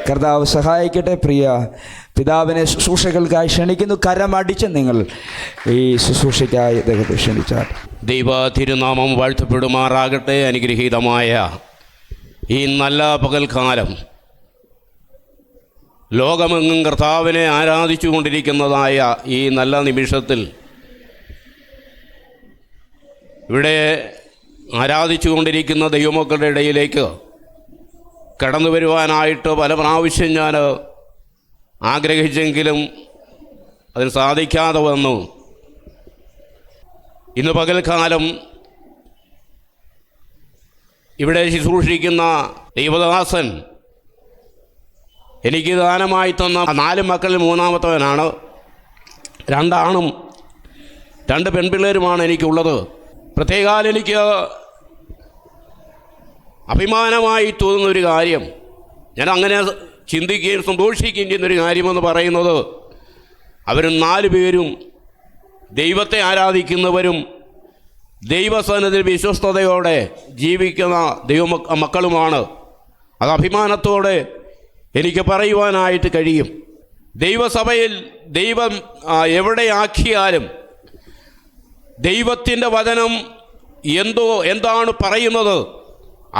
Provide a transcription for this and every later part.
കർത്താവ് സഹായിക്കട്ടെ. പ്രിയ പിതാവിനെ ശുശ്രൂഷകൾക്കായി ക്ഷണിക്കുന്നു. കരമടിച്ച് നിങ്ങൾ ഈ ശുശ്രൂഷയ്ക്കായി അദ്ദേഹത്തെ ക്ഷണിച്ചാൽ. ദൈവ തിരുനാമം വാഴ്ത്തപ്പെടുമാറാകട്ടെ. അനുഗ്രഹീതമായ ഈ നല്ല പകൽക്കാലം ലോകമെങ്ങും കർത്താവിനെ ആരാധിച്ചു കൊണ്ടിരിക്കുന്നതായ ഈ നല്ല നിമിഷത്തിൽ ഇവിടെ ആരാധിച്ചു കൊണ്ടിരിക്കുന്ന ദൈവമക്കളുടെ ഇടയിലേക്ക് കടന്നു വരുവാനായിട്ട് പല പ്രാവശ്യം ഞാൻ ആഗ്രഹിച്ചെങ്കിലും അതിന് സാധിക്കാതെ വന്നു. ഇന്ന് പകൽക്കാലം ഇവിടെ ശുശ്രൂഷിക്കുന്ന ദൈവദാസൻ എനിക്ക് ദാനമായി തന്ന 4 മക്കളിൽ 3-ാമത്തവനാണ്. 2 ആണും 2 പെൺപിള്ളേരുമാണ് എനിക്കുള്ളത്. പ്രത്യേകാൽ എനിക്ക് അഭിമാനമായി തോന്നുന്നൊരു കാര്യം, ഞാൻ അങ്ങനെ ചിന്തിക്കുകയും സന്തോഷിക്കുകയും ചെയ്യുന്നൊരു കാര്യമെന്ന് പറയുന്നത്, അവർ 4 പേരും ദൈവത്തെ ആരാധിക്കുന്നവരും ദൈവസന്നിധിയിൽ വിശ്വസ്തയോടെ ജീവിക്കുന്ന മക്കളുമാണ്. അത് അഭിമാനത്തോടെ എനിക്ക് പറയുവാനായിട്ട് കഴിയും. ദൈവസഭയിൽ ദൈവം എവിടെയാക്കിയാലും ദൈവത്തിൻ്റെ വചനം എന്താണ് പറയുന്നത്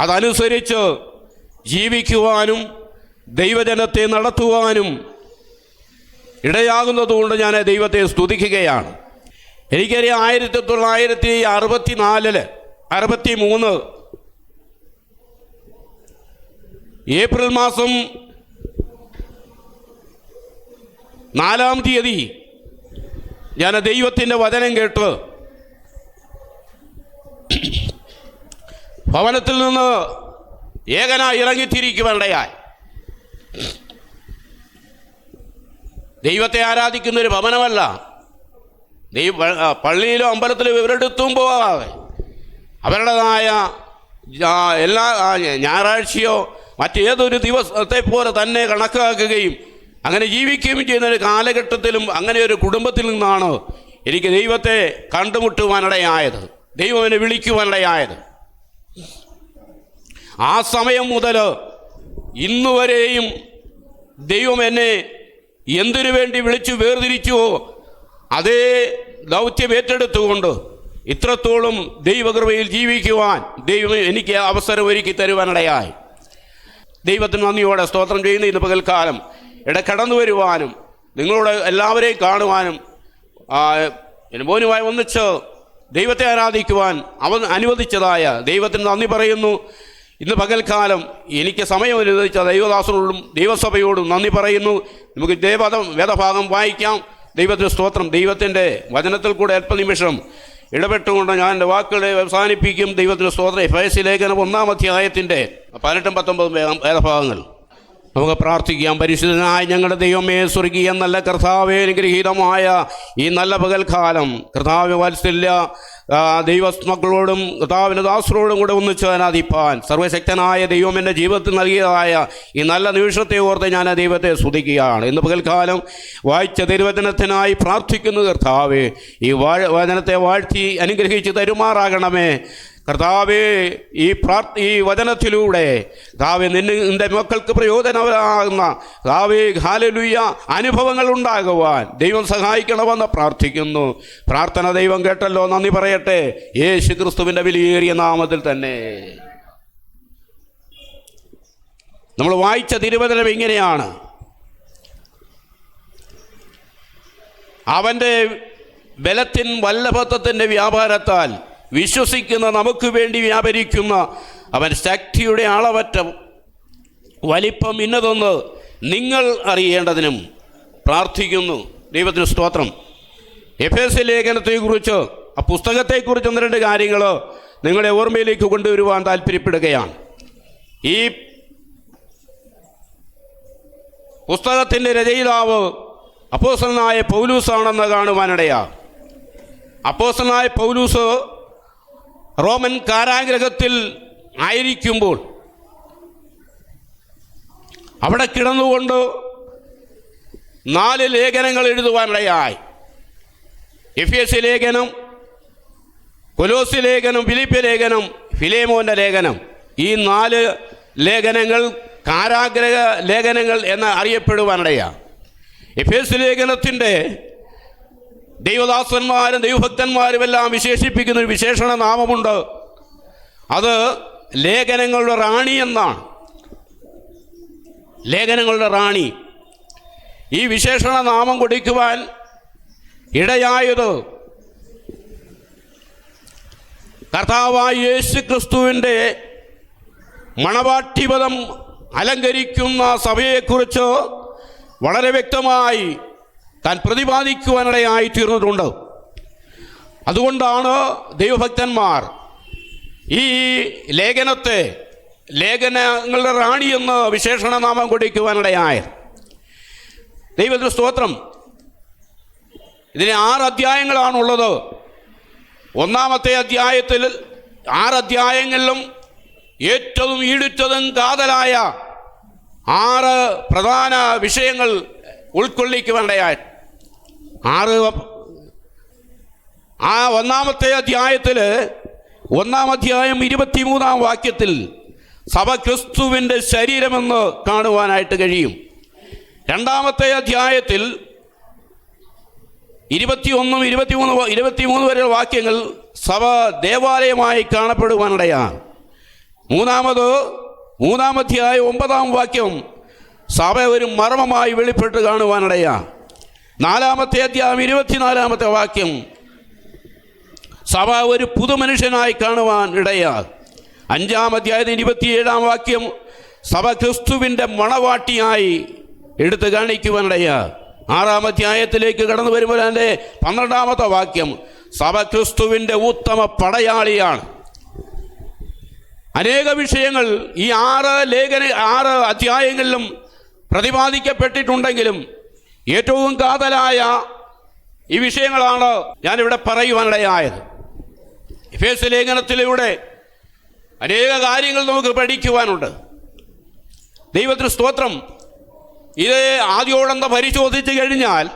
അതനുസരിച്ച് ജീവിക്കുവാനും ദൈവജനത്തെ നടത്തുവാനും ഇടയാകുന്നതുകൊണ്ട് ഞാൻ ദൈവത്തെ സ്തുതിക്കുകയാണ്. എനിക്കറിയാം 1963 ഏപ്രിൽ മാസം 4-ാം തീയതി ഞാൻ ദൈവത്തിൻ്റെ വചനം കേട്ട് ഭവനത്തിൽ നിന്ന് ഏകനായി ഇറങ്ങിത്തിരിക്കുവാനിടയായി. ദൈവത്തെ ആരാധിക്കുന്നൊരു ഭവനമല്ല, പള്ളിയിലോ അമ്പലത്തിലോ ഇവരെടുത്തും പോകാതെ അവരുടേതായ എല്ലാ ഞായറാഴ്ചയോ മറ്റേതൊരു ദിവസത്തെ പോലെ തന്നെ കണക്കാക്കുകയും അങ്ങനെ ജീവിക്കുകയും ചെയ്യുന്ന ഒരു കാലഘട്ടത്തിലും അങ്ങനെ ഒരു കുടുംബത്തിൽ നിന്നാണ് എനിക്ക് ദൈവത്തെ കണ്ടുമുട്ടുവാനിടയായത്, ദൈവം എന്നെ വിളിക്കുവാനിടയായത്. ആ സമയം മുതൽ ഇന്നുവരെയും ദൈവം എന്നെ എന്തിനു വേണ്ടി വിളിച്ചു വേർതിരിച്ചുവോ അതേ ദൗത്യം ഏറ്റെടുത്തുകൊണ്ട് ഇത്രത്തോളം ദൈവകൃപയിൽ ജീവിക്കുവാൻ ദൈവം എനിക്ക് അവസരം ഒരുക്കി തരുവാനിടയായി. ദൈവത്തിന് നന്ദിയോടെ സ്തോത്രം ചെയ്യുന്ന ഇന്ന് പകൽക്കാലം കടന്നു വരുവാനും നിങ്ങളോട് എല്ലാവരെയും കാണുവാനും എൻ്റെ മോനുമായി ഒന്നിച്ച് ദൈവത്തെ ആരാധിക്കുവാൻ അവൻ അനുവദിച്ചതായ ദൈവത്തിന് നന്ദി പറയുന്നു. ഇന്ന് പകൽക്കാലം എനിക്ക് സമയം അനുവദിച്ച ദൈവദാസനോടും ദൈവസഭയോടും നന്ദി പറയുന്നു. നമുക്ക് വേദഭാഗം വായിക്കാം. ദൈവത്തിന് സ്തോത്രം. ദൈവത്തിൻ്റെ വചനത്തിൽ കൂടെ അല്പനിമിഷം ഇടപെട്ടുകൊണ്ട് ഞാൻ എൻ്റെ വാക്കുകളെ അവസാനിപ്പിക്കും. ദൈവത്തിന് സ്തോത്രം. എഫേസ്യ ലേഖനം 1-ാം അധ്യായത്തിൻ്റെ 18-19 വേദഭാഗങ്ങൾ നമുക്ക് പ്രാർത്ഥിക്കാം. പരിശുദ്ധനായ ഞങ്ങളുടെ ദൈവമേ, സ്വർഗീയ നല്ല കർത്താവേ, അനുഗ്രഹീതമായ ഈ നല്ല പകൽക്കാലം കർത്താവ് വാത്സല്യ ദൈവമക്കളോടും കർത്താവിൻ്റെ ദാസരോടും കൂടെ ഒന്നിച്ച് ആരാധിപ്പാൻ സർവശക്തനായ ദൈവം എൻ്റെ ജീവിതത്തിൽ നൽകിയതായ ഈ നല്ല നിമിഷത്തെ ഓർത്ത് ഞാൻ ദൈവത്തെ സ്തുതിക്കുകയാണ്. ഇന്ന് പകൽക്കാലം വായിച്ച തിരുവചനത്തിനായി പ്രാർത്ഥിക്കുന്നു. കർത്താവേ, ഈ വചനത്തെ വാഴ്ത്തി അനുഗ്രഹിച്ച് തരുമാറാകണമേ. കർത്താവേ, ഈ വചനത്തിലൂടെ കർത്താവേ നിന്റെ മക്കൾക്ക് പ്രയോജനമാകുന്ന കർത്താവേ ഹല്ലേലൂയ അനുഭവങ്ങൾ ഉണ്ടാകുവാൻ ദൈവം സഹായിക്കണമെന്ന് പ്രാർത്ഥിക്കുന്നു. പ്രാർത്ഥന ദൈവം കേട്ടല്ലോ, നന്ദി പറയട്ടെ. യേശു ക്രിസ്തുവിൻ്റെ വിലയേറിയ നാമത്തിൽ തന്നെ. നമ്മൾ വായിച്ച തിരുവചനം ഇങ്ങനെയാണ്: അവൻ്റെ ബലത്തിൻ വല്ലഭത്വത്തിൻ്റെ വ്യാപാരത്താൽ വിശ്വസിക്കുന്ന നമുക്ക് വേണ്ടി വ്യാപരിക്കുന്ന അവൻ ശക്തിയുടെ അളവറ്റ വലിപ്പം ഇന്നതൊന്ന് നിങ്ങൾ അറിയേണ്ടതിനും പ്രാർത്ഥിക്കുന്നു. ദൈവത്തിന് സ്തോത്രം. എഫേസ്യ ലേഖനത്തെക്കുറിച്ച്, ആ പുസ്തകത്തെക്കുറിച്ച് 1-2 കാര്യങ്ങൾ നിങ്ങളെ ഓർമ്മയിലേക്ക് കൊണ്ടുവരുവാൻ താല്പര്യപ്പെടുകയാണ്. ഈ പുസ്തകത്തിൻ്റെ രചയിതാവ് അപ്പോസ്തലനായ പൗലൂസാണെന്ന് കാണുവാനിടയാണ്. അപ്പോസ്തലനായ പൗലൂസ് റോമൻ കാരാഗ്രഹത്തിൽ ആയിരിക്കുമ്പോൾ അവിടെ കിടന്നുകൊണ്ട് 4 ലേഖനങ്ങൾ എഴുതുവാനിടയായി. എഫേസ്യ ലേഖനം, കൊലോസ്യ ലേഖനം, ഫിലിപ്പ്യ ലേഖനം, ഫിലേമോൻ്റെ ലേഖനം. ഈ 4 ലേഖനങ്ങൾ കാരാഗ്രഹ ലേഖനങ്ങൾ എന്ന് അറിയപ്പെടുവാനിടയാണ്. എഫേസ് ലേഖനത്തിൻ്റെ ദൈവദാസന്മാരും ദൈവഭക്തന്മാരും എല്ലാം വിശേഷിപ്പിക്കുന്ന ഒരു വിശേഷണ നാമമുണ്ട്. അത് ലേഖനങ്ങളുടെ റാണി എന്നാണ്. ലേഖനങ്ങളുടെ റാണി. ഈ വിശേഷണ നാമം കൊടുക്കുവാൻ ഇടയായത് കർത്താവായ യേശു ക്രിസ്തുവിൻ്റെ മണവാട്ടിപദം അലങ്കരിക്കുന്ന സഭയെക്കുറിച്ച് വളരെ വ്യക്തമായി താൻ പ്രതിപാദിക്കുവാനിടയായി തീർന്നിട്ടുണ്ട്. അതുകൊണ്ടാണ് ദൈവഭക്തന്മാർ ഈ ലേഖനത്തെ ലേഖനങ്ങളുടെ റാണി എന്ന് വിശേഷണ നാമം കൊടുക്കുവാനിടയായത്. ദൈവത്തിന് സ്തോത്രം. ഇതിന് 6 അധ്യായങ്ങളാണുള്ളത്. ഒന്നാമത്തെ അധ്യായത്തിൽ 6 അധ്യായങ്ങളിലും ഏറ്റവും ഈടുറ്റതും കാതലായ 6 പ്രധാന വിഷയങ്ങൾ ഉൾക്കൊള്ളിക്കുവാനിടയായി. ഒന്നാമത്തെ അധ്യായത്തിൽ 1-ാം അധ്യായം 23-ാം വാക്യത്തിൽ സഭ ക്രിസ്തുവിൻ്റെ ശരീരമെന്ന് കാണുവാനായിട്ട് കഴിയും. 2-ാമത്തെ അധ്യായത്തിൽ 21, 23 വരെയുള്ള വാക്യങ്ങൾ സഭ ദേവാലയമായി കാണപ്പെടുവാനിടയാണ്. 3-ാം അധ്യായം 9-ാം വാക്യം സഭ ഒരു മർമ്മമായി വെളിപ്പെട്ട് കാണുവാനിടയാണ്. 4-ാമത്തെ അധ്യായം 24-ാമത്തെ വാക്യം സഭ ഒരു പുതുമനുഷ്യനായി കാണുവാൻ ഇടയാണ്. 5-ാം അധ്യായത്തിൽ 27-ാം വാക്യം സഭ ക്രിസ്തുവിൻ്റെ മണവാട്ടിയായി എടുത്തു കാണിക്കുവാനിടയാണ്. 6-ാം അധ്യായത്തിലേക്ക് കടന്നു വരുമ്പോൾ അതിൻ്റെ 12-ാമത്തെ വാക്യം സഭ ക്രിസ്തുവിൻ്റെ ഉത്തമ പടയാളിയാണ്. അനേക വിഷയങ്ങൾ ഈ 6 അധ്യായങ്ങളിലും പ്രതിപാദിക്കപ്പെട്ടിട്ടുണ്ടെങ്കിലും ഏറ്റവും കാതലായ ഈ വിഷയങ്ങളാണ് ഞാനിവിടെ പറയുവാനിടയായത്. എഫേസ് ലേഖനത്തിലൂടെ അനേക കാര്യങ്ങൾ നമുക്ക് പഠിക്കുവാനുണ്ട്. ദൈവത്തിന് സ്തോത്രം. ഇത് ആദ്യോടന്ത പരിശോധിച്ച് കഴിഞ്ഞാൽ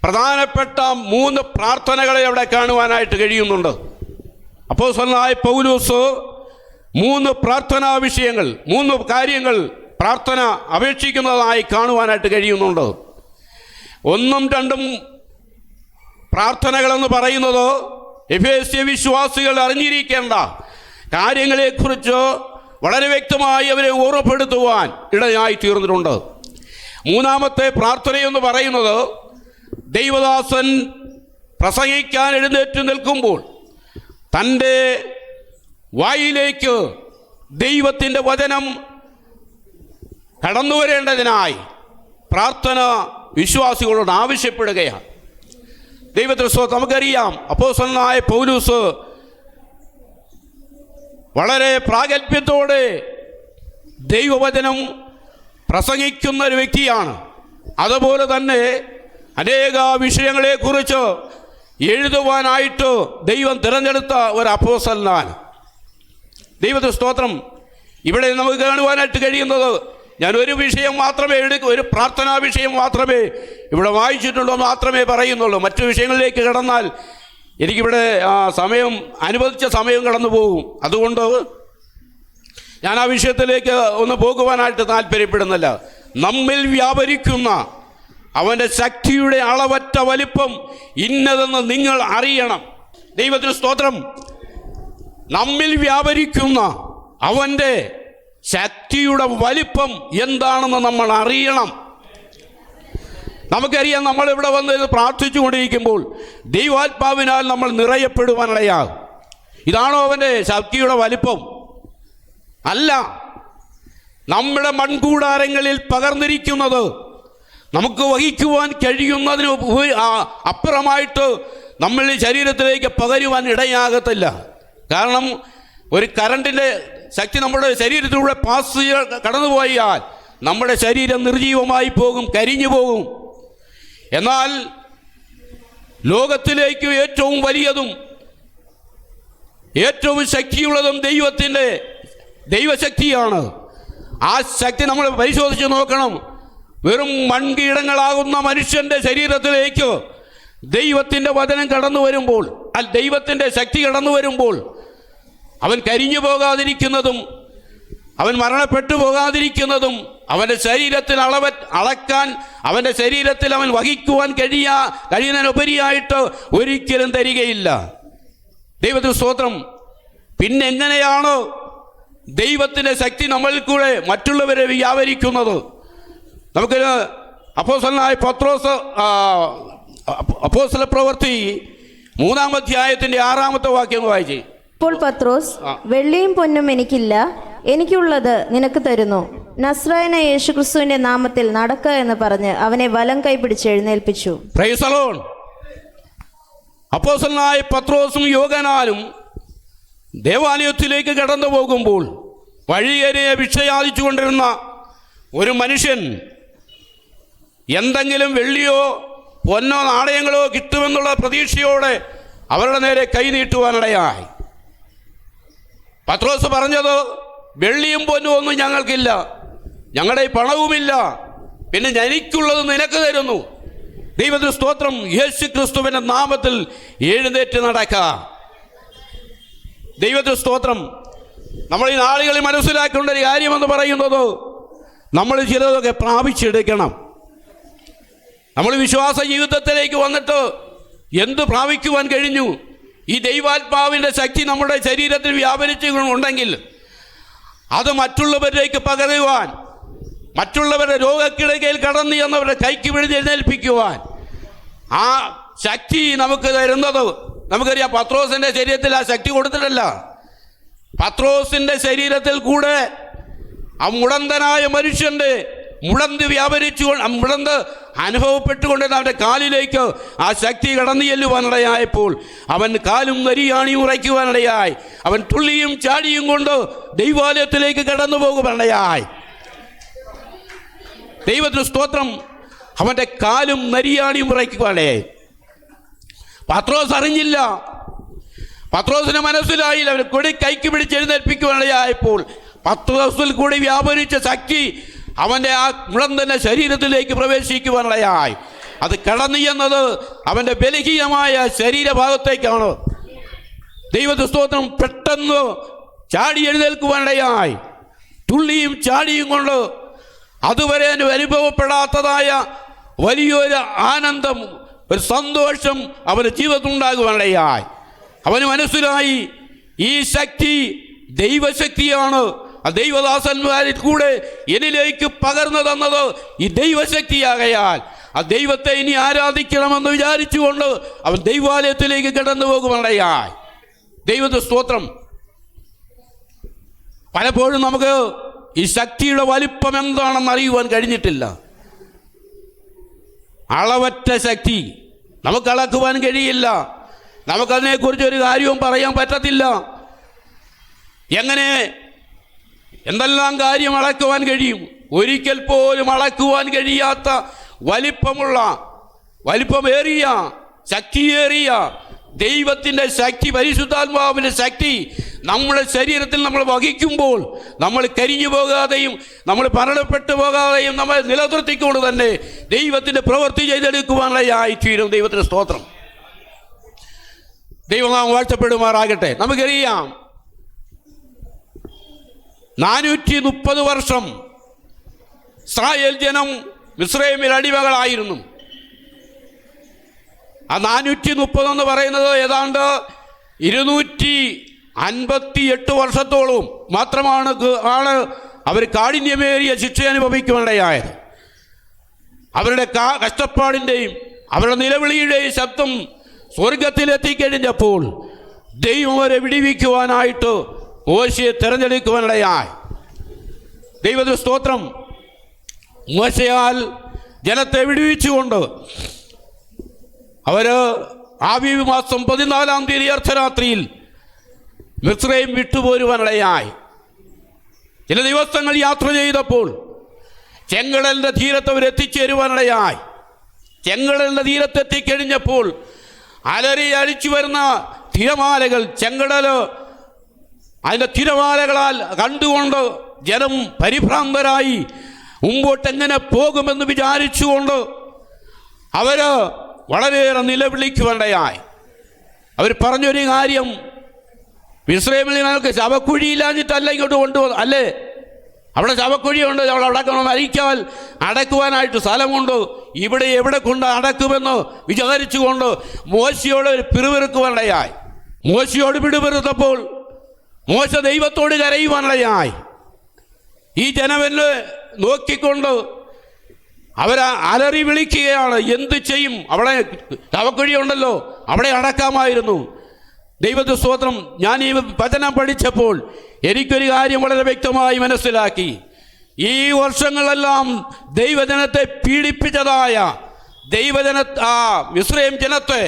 പ്രധാനപ്പെട്ട 3 പ്രാർത്ഥനകളെ അവിടെ കാണുവാനായിട്ട് കഴിയുന്നുണ്ട്. അപ്പോസ്തലനായ പൗലോസ് 3 പ്രാർത്ഥനാ വിഷയങ്ങൾ, 3 കാര്യങ്ങൾ പ്രാർത്ഥന അപേക്ഷിക്കുന്നതായി കാണുവാനായിട്ട് കഴിയുന്നുണ്ട്. 1ഉം 2ഉം പ്രാർത്ഥനകളെന്ന് പറയുന്നത് എഫേസ്യ വിശ്വാസികൾ അറിഞ്ഞിരിക്കേണ്ട കാര്യങ്ങളെക്കുറിച്ച് വളരെ വ്യക്തമായി അവരെ ഓർമ്മപ്പെടുത്തുവാൻ ഇടയായി തീർന്നിട്ടുണ്ട്. 3-ാമത്തെ പ്രാർത്ഥനയെന്ന് പറയുന്നത് ദൈവദാസൻ പ്രസംഗിക്കാൻ എഴുന്നേറ്റ് നിൽക്കുമ്പോൾ തൻ്റെ വായിലേക്ക് ദൈവത്തിൻ്റെ വചനം കടന്നു വരേണ്ടതിനായി പ്രാർത്ഥന വിശ്വാസികളോട് ആവശ്യപ്പെടുകയാണ്. ദൈവത്തിന് സ്തോത്രം. നമുക്കറിയാം അപ്പോസ്തലനായ പൗലോസ് വളരെ പ്രാഗൽഭ്യത്തോടെ ദൈവവചനം പ്രസംഗിക്കുന്ന ഒരു വ്യക്തിയാണ്. അതുപോലെ തന്നെ അനേക വിഷയങ്ങളെക്കുറിച്ച് എഴുതുവാനായിട്ട് ദൈവം തിരഞ്ഞെടുത്ത ഒരു അപ്പോസ്തലനാണ്. ദൈവത്തിന് സ്തോത്രം. ഇവിടെ നമുക്ക് കാണുവാനായിട്ട് കഴിയുന്നത് ഞാൻ ഒരു വിഷയം മാത്രമേ ഒരു പ്രാർത്ഥനാ വിഷയം മാത്രമേ ഇവിടെ വായിച്ചിട്ടുണ്ടോ മാത്രമേ പറയുന്നുള്ളൂ. മറ്റു വിഷയങ്ങളിലേക്ക് കടന്നാൽ എനിക്കിവിടെ അനുവദിച്ച സമയം കടന്നു പോകും. അതുകൊണ്ട് ഞാൻ ആ വിഷയത്തിലേക്ക് ഒന്ന് പോകുവാനായിട്ട് താല്പര്യപ്പെടുന്നില്ല. നമ്മിൽ വ്യാപരിക്കുന്ന അവൻ്റെ ശക്തിയുടെ അളവറ്റ വലിപ്പം ഇന്നതെന്ന് നിങ്ങൾ അറിയണം. ദൈവത്തിന് സ്തോത്രം. നമ്മിൽ വ്യാപരിക്കുന്ന അവൻ്റെ ശക്തിയുടെ വലിപ്പം എന്താണെന്ന് നമ്മൾ അറിയണം. നമുക്കറിയാം, നമ്മളിവിടെ വന്ന് ഇത് പ്രാർത്ഥിച്ചു കൊണ്ടിരിക്കുമ്പോൾ ദൈവാത്മാവിനാൽ നമ്മൾ നിറയപ്പെടുവാനിടയാകും. ഇതാണോ അവൻ്റെ ശക്തിയുടെ വലിപ്പം? അല്ല. നമ്മുടെ മൺകൂടാരങ്ങളിൽ പകർന്നിരിക്കുന്നത് നമുക്ക് വഹിക്കുവാൻ കഴിയുന്നതിന് അപ്പുറമായിട്ട് നമ്മളുടെ ശരീരത്തിലേക്ക് പകരുവാൻ ഇടയാകത്തില്ല. കാരണം ഒരു കറണ്ടിൻ്റെ ശക്തി നമ്മുടെ ശരീരത്തിലൂടെ പാസ് കടന്നുപോയാൽ നമ്മുടെ ശരീരം നിർജീവമായി പോകും, കരിഞ്ഞു പോകും. എന്നാൽ ലോകത്തിലേക്ക് ഏറ്റവും വലിയതും ഏറ്റവും ശക്തിയുള്ളതും ദൈവശക്തിയാണ്. ആ ശക്തി നമ്മൾ പരിശോധിച്ച് നോക്കണം. വെറും മൺകീടങ്ങളാകുന്ന മനുഷ്യൻ്റെ ശരീരത്തിലേക്ക് ദൈവത്തിൻ്റെ വചനം കടന്നു വരുമ്പോൾ, ദൈവത്തിൻ്റെ ശക്തി കടന്നു വരുമ്പോൾ അവൻ കരിഞ്ഞു പോകാതിരിക്കുന്നതും അവൻ മരണപ്പെട്ടു പോകാതിരിക്കുന്നതും അവൻ്റെ ശരീരത്തിൽ അളക്കാൻ അവൻ്റെ ശരീരത്തിൽ അവൻ വഹിക്കുവാൻ കഴിയുന്നതിനുപരിയായിട്ട് ഒരിക്കലും തരികയില്ല. ദൈവത്തിന് സ്തോത്രം. പിന്നെ എങ്ങനെയാണ് ദൈവത്തിൻ്റെ ശക്തി നമ്മളിൽ കൂടെ മറ്റുള്ളവരെ വ്യാപരിക്കുന്നത്? നമുക്കൊരു അപ്പോസ്തലനായ പത്രോസ് അപ്പോസ്തല പ്രവൃത്തി 3-ാം അധ്യായത്തിൻ്റെ 6-ാമത്തെ വാക്യം വായിച്ചേ. അപ്പോൾ പത്രോസ്, വെള്ളിയും പൊന്നും എനിക്കില്ല, എനിക്കുള്ളത് നിനക്ക് തരുന്നു. നസ്രായനായ യേശുക്രിസ്തുവിന്റെ നാമത്തിൽ നടക്ക എന്ന് പറഞ്ഞ് അവനെ വലം കൈ പിടിച്ച് എഴുന്നേൽപ്പിച്ചു. Praise the Lord. അപ്പോസ്തലനായ പത്രോസും യോഹന്നാനും ദേവാലയത്തിലേക്ക് കടന്നു പോകുമ്പോൾ വഴിയരികെ ഭിക്ഷയാചിച്ചു കൊണ്ടിരുന്ന ഒരു മനുഷ്യൻ എന്തെങ്കിലും വെള്ളിയോ പൊന്നോ നാണയങ്ങളോ കിട്ടുമെന്നുള്ള പ്രതീക്ഷയോടെ അവരുടെ നേരെ കൈ നീട്ടുവാനിടയായി. പത്രോസ് പറഞ്ഞത്, വെള്ളിയും പൊന്നും ഒന്നും ഞങ്ങൾക്കില്ല, ഞങ്ങളുടെ പണവുമില്ല, പിന്നെ എനിക്കുള്ളത് നിനക്ക് തരുന്നു. ദൈവത്തിന് സ്തോത്രം. യേശു ക്രിസ്തുവിൻ്റെ നാമത്തിൽ എഴുന്നേറ്റ് നടക്കുക. ദൈവത്തിന് സ്തോത്രം. നമ്മൾ ഈ നാളുകളിൽ മനസ്സിലാക്കേണ്ട ഒരു കാര്യമെന്ന് പറയുന്നത്, നമ്മൾ ചിലതൊക്കെ പ്രാപിച്ചെടുക്കണം. നമ്മൾ വിശ്വാസ ജീവിതത്തിലേക്ക് വന്നിട്ട് എന്ത് പ്രാപിക്കുവാൻ കഴിഞ്ഞു? ഈ ദൈവാത്മാവിൻ്റെ ശക്തി നമ്മുടെ ശരീരത്തിൽ വ്യാപരിച്ചുണ്ടെങ്കിൽ അത് മറ്റുള്ളവരിലേക്ക് പകരുവാൻ, മറ്റുള്ളവരുടെ രോഗക്കിടക്കയിൽ കടന്നു എന്നവരുടെ കൈക്ക് പിടിച്ചെഴുന്നേൽപ്പിക്കുവാൻ ആ ശക്തി നമുക്ക് തരുന്നത്, നമുക്കറിയാം. പത്രോസിൻ്റെ ശരീരത്തിൽ ആ ശക്തി കൊടുത്തിട്ടല്ല. പത്രോസിൻ്റെ ശരീരത്തിൽ കൂടെ ആ മുടന്തനായ മനുഷ്യൻ്റെ മുടന്ത് മുടന്ത് അനുഭവപ്പെട്ടുകൊണ്ടിരുന്ന അവൻ്റെ കാലിലേക്ക് ആ ശക്തി കടന്നു ചെല്ലുവാനിടയായപ്പോൾ അവൻ കാലും നരിയാണിയും ഉറയ്ക്കുവാനിടയായി. അവൻ തുള്ളിയും ചാടിയും കൊണ്ട് ദൈവാലയത്തിലേക്ക് കടന്നു പോകുവാനിടയായി. ദൈവത്തിന് സ്തോത്രം. അവൻ്റെ കാലും നരിയാണിയും ഉറയ്ക്കുവാനിടയായി. പത്രോസ് അറിഞ്ഞില്ല, പത്രോസിന് മനസ്സിലായില്ല. അവൻ കൊടി കൈക്ക് പിടിച്ച് എഴുന്നേൽപ്പിക്കുവാനിടയായപ്പോൾ പത്രോസിൽ കൂടി വ്യാപരിച്ച ശക്തി അവൻ്റെ ആ മുടന്തൻ്റെ ശരീരത്തിലേക്ക് പ്രവേശിക്കുവാനിടയായി. അത് കടന്നു എന്നത് അവൻ്റെ ബലഹീനമായ ശരീരഭാഗത്തേക്കാണ്. ദൈവത്തിന് സ്തോത്രം. പെട്ടെന്ന് ചാടി എഴുന്നേൽക്കുവാനിടയായി. തുള്ളിയും ചാടിയും കൊണ്ട് അതുവരെ അനുഭവപ്പെടാത്തതായ വലിയൊരു ആനന്ദം, ഒരു സന്തോഷം അവൻ്റെ ജീവിതത്തിലുണ്ടാകുവാനിടയായി. അവന് മനസ്സിലായി, ഈ ശക്തി ദൈവശക്തിയാണ്. ആ ദൈവദാസന്മാരിൽ കൂടെ എന്നിലേക്ക് പകർന്നു തന്നത് ഈ ദൈവശക്തിയാകയാൽ ആ ദൈവത്തെ ഇനി ആരാധിക്കണമെന്ന് വിചാരിച്ചുകൊണ്ട് അവൻ ദൈവാലയത്തിലേക്ക് കടന്നു പോകുവാനിടയായി. ദൈവത്തെ സ്തോത്രം. പലപ്പോഴും നമുക്ക് ഈ ശക്തിയുടെ വലിപ്പം എന്താണെന്ന് അറിയുവാൻ കഴിഞ്ഞിട്ടില്ല. അളവറ്റ ശക്തി നമുക്ക് അളക്കുവാൻ കഴിയില്ല. നമുക്കതിനെക്കുറിച്ചൊരു കാര്യവും പറയാൻ പറ്റത്തില്ല. എങ്ങനെ എന്തെല്ലാം കാര്യം അളക്കുവാൻ കഴിയും? ഒരിക്കൽ പോലും അളക്കുവാൻ കഴിയാത്ത വലിപ്പമേറിയ ശക്തിയേറിയ ദൈവത്തിൻ്റെ ശക്തി, പരിശുദ്ധാത്മാവിൻ്റെ ശക്തി നമ്മുടെ ശരീരത്തിൽ നമ്മൾ വഹിക്കുമ്പോൾ നമ്മൾ കരിഞ്ഞു പോകാതെയും നമ്മൾ മരണപ്പെട്ടു പോകാതെയും നമ്മൾ നിലനിർത്തിക്കൊണ്ട് തന്നെ ദൈവത്തിൻ്റെ പ്രവൃത്തി ചെയ്തെടുക്കുവാനായി തീരും. ദൈവത്തിൻ്റെ സ്തോത്രം. ദൈവനാമം വാഴ്ത്തപ്പെടുമാറാകട്ടെ. നമുക്കറിയാം, 430 വർഷം ഇസ്രായേൽ ജനം മിസ്രൈമിൽ അടിമകളായിരുന്നു. ആ 430 എന്ന് പറയുന്നത് ഏതാണ്ട് 258 വർഷത്തോളം മാത്രമാണ് അവർ കാഠിന്യമേറിയ ശിക്ഷ അനുഭവിക്കുവാനിടയായത്. അവരുടെ കഷ്ടപ്പാടിൻ്റെയും അവരുടെ നിലവിളിയുടെയും ശബ്ദം സ്വർഗത്തിലെത്തിക്കഴിഞ്ഞപ്പോൾ ദൈവം അവരെ വിടിവിക്കുവാനായിട്ട് മോശയെ തിരഞ്ഞെടുക്കുവാനിടയായി. ദൈവത്തിന് സ്തോത്രം. മോശയാൽ ജനത്തെ വിടുവിച്ചുകൊണ്ട് അവർ ആബീബ് മാസം 14-ാം തീയതി അർദ്ധരാത്രിയിൽ മിസ്രൈം വിട്ടുപോരുവാനിടയായി. ചില ദിവസങ്ങൾ യാത്ര ചെയ്തപ്പോൾ ചെങ്കടലിൻ്റെ തീരത്ത് അവർ എത്തിച്ചേരുവാനിടയായി. ചെങ്കടലിൻ്റെ തീരത്തെത്തിക്കഴിഞ്ഞപ്പോൾ അലറി അടിച്ചു വരുന്ന തിരമാലകൾ, ചെങ്കടൽ അതിൻ്റെ തിരമാലകളാൽ കണ്ടുകൊണ്ട് ജനം പരിഭ്രാന്തരായി മുമ്പോട്ടെങ്ങനെ പോകുമെന്ന് വിചാരിച്ചുകൊണ്ട് അവർ വളരെയേറെ നിലവിളിക്കുവാനിടയായി. അവർ പറഞ്ഞൊരു കാര്യം, മിസ്രൈമിൽ ഞങ്ങൾക്ക് ശവക്കുഴിയില്ലാഞ്ഞിട്ടല്ല ഇങ്ങോട്ട് കൊണ്ടുവന്നു, അല്ലേ, അവിടെ ശവക്കുഴിയുണ്ട്, അവിടെ അടക്കണം. മരിക്കാൻ അടക്കുവാനായിട്ട് സ്ഥലമുണ്ട്. ഇവിടെ എവിടെ കൊണ്ട് അടക്കുമെന്ന് വിചാരിച്ചുകൊണ്ട് മോശയോട് ഒരു പിറുപിറുക്കുവാനിടയായി. മോശയോട് പിറുപിറുത്തപ്പോൾ മോശ ദൈവത്തോട് കരയുവാനിടയായി. ഈ ജനമെന്നെ നോക്കിക്കൊണ്ട് അലറി വിളിക്കുകയാണ്, എന്ത് ചെയ്യും? അവിടെ ശവക്കുഴിയുണ്ടല്ലോ, അവിടെ അടക്കാമായിരുന്നു. ദൈവത്തെ സ്തോത്രം. ഞാൻ ഈ വചനം പഠിച്ചപ്പോൾ എനിക്കൊരു കാര്യം വളരെ വ്യക്തമായി മനസ്സിലാക്കി. ഈ വർഷങ്ങളെല്ലാം ദൈവജനത്തെ പീഡിപ്പിച്ചതായ മിസ്രയീം ജനത്തെ,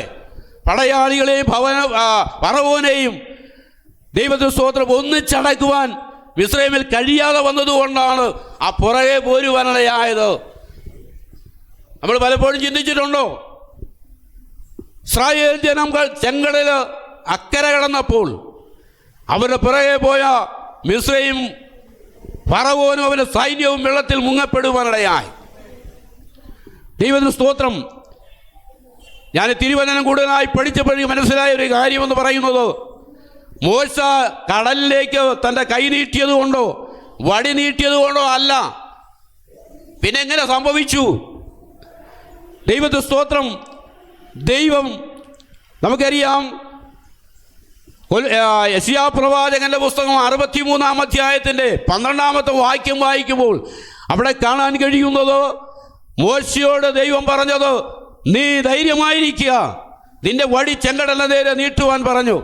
പടയാളികളെയും ഫറവോനെയും ദൈവത്തെ സ്തോത്രം ഒന്നിച്ചടക്കുവാൻ മിസ്രയീമിൽ കഴിയാതെ വന്നതുകൊണ്ടാണ് ആ പുറകെ പോരുവാനിടയായത്. നമ്മൾ പലപ്പോഴും ചിന്തിച്ചിട്ടുണ്ടോ? ഇസ്രായേൽ ജനം ചെങ്കടൽ അക്കരെ കടന്നപ്പോൾ അവരുടെ പുറകെ പോയ മിസ്രയീം ഫറവോനും അവരുടെ സൈന്യവും വെള്ളത്തിൽ മുങ്ങപ്പെടുവാനിടയായി. ദൈവത്തിന് സ്തോത്രം. ഞാൻ തിരുവചനം കൂടുതലായി പഠിച്ചപ്പോഴേക്ക് മനസ്സിലായ ഒരു കാര്യമെന്ന് പറയുന്നത്, മോശ കടലിലേക്ക് തൻ്റെ കൈ നീട്ടിയത് കൊണ്ടോ വടി നീട്ടിയത് കൊണ്ടോ അല്ല. പിന്നെ എങ്ങനെ സംഭവിച്ചു? ദൈവത്തിന് സ്തോത്രം. ദൈവം, നമുക്കറിയാം, യെശയ്യാ പ്രവാചകന്റെ പുസ്തകം 63-ാം അധ്യായത്തിൻ്റെ 12-ാമത്തെ വാക്യം വായിക്കുമ്പോൾ അവിടെ കാണാൻ കഴിയുന്നത്, മോശയോട് ദൈവം പറഞ്ഞത്, നീ ധൈര്യമായിരിക്കുക, നിന്റെ വടി ചെങ്കടലിന് നേരെ നീട്ടുവാൻ പറഞ്ഞു.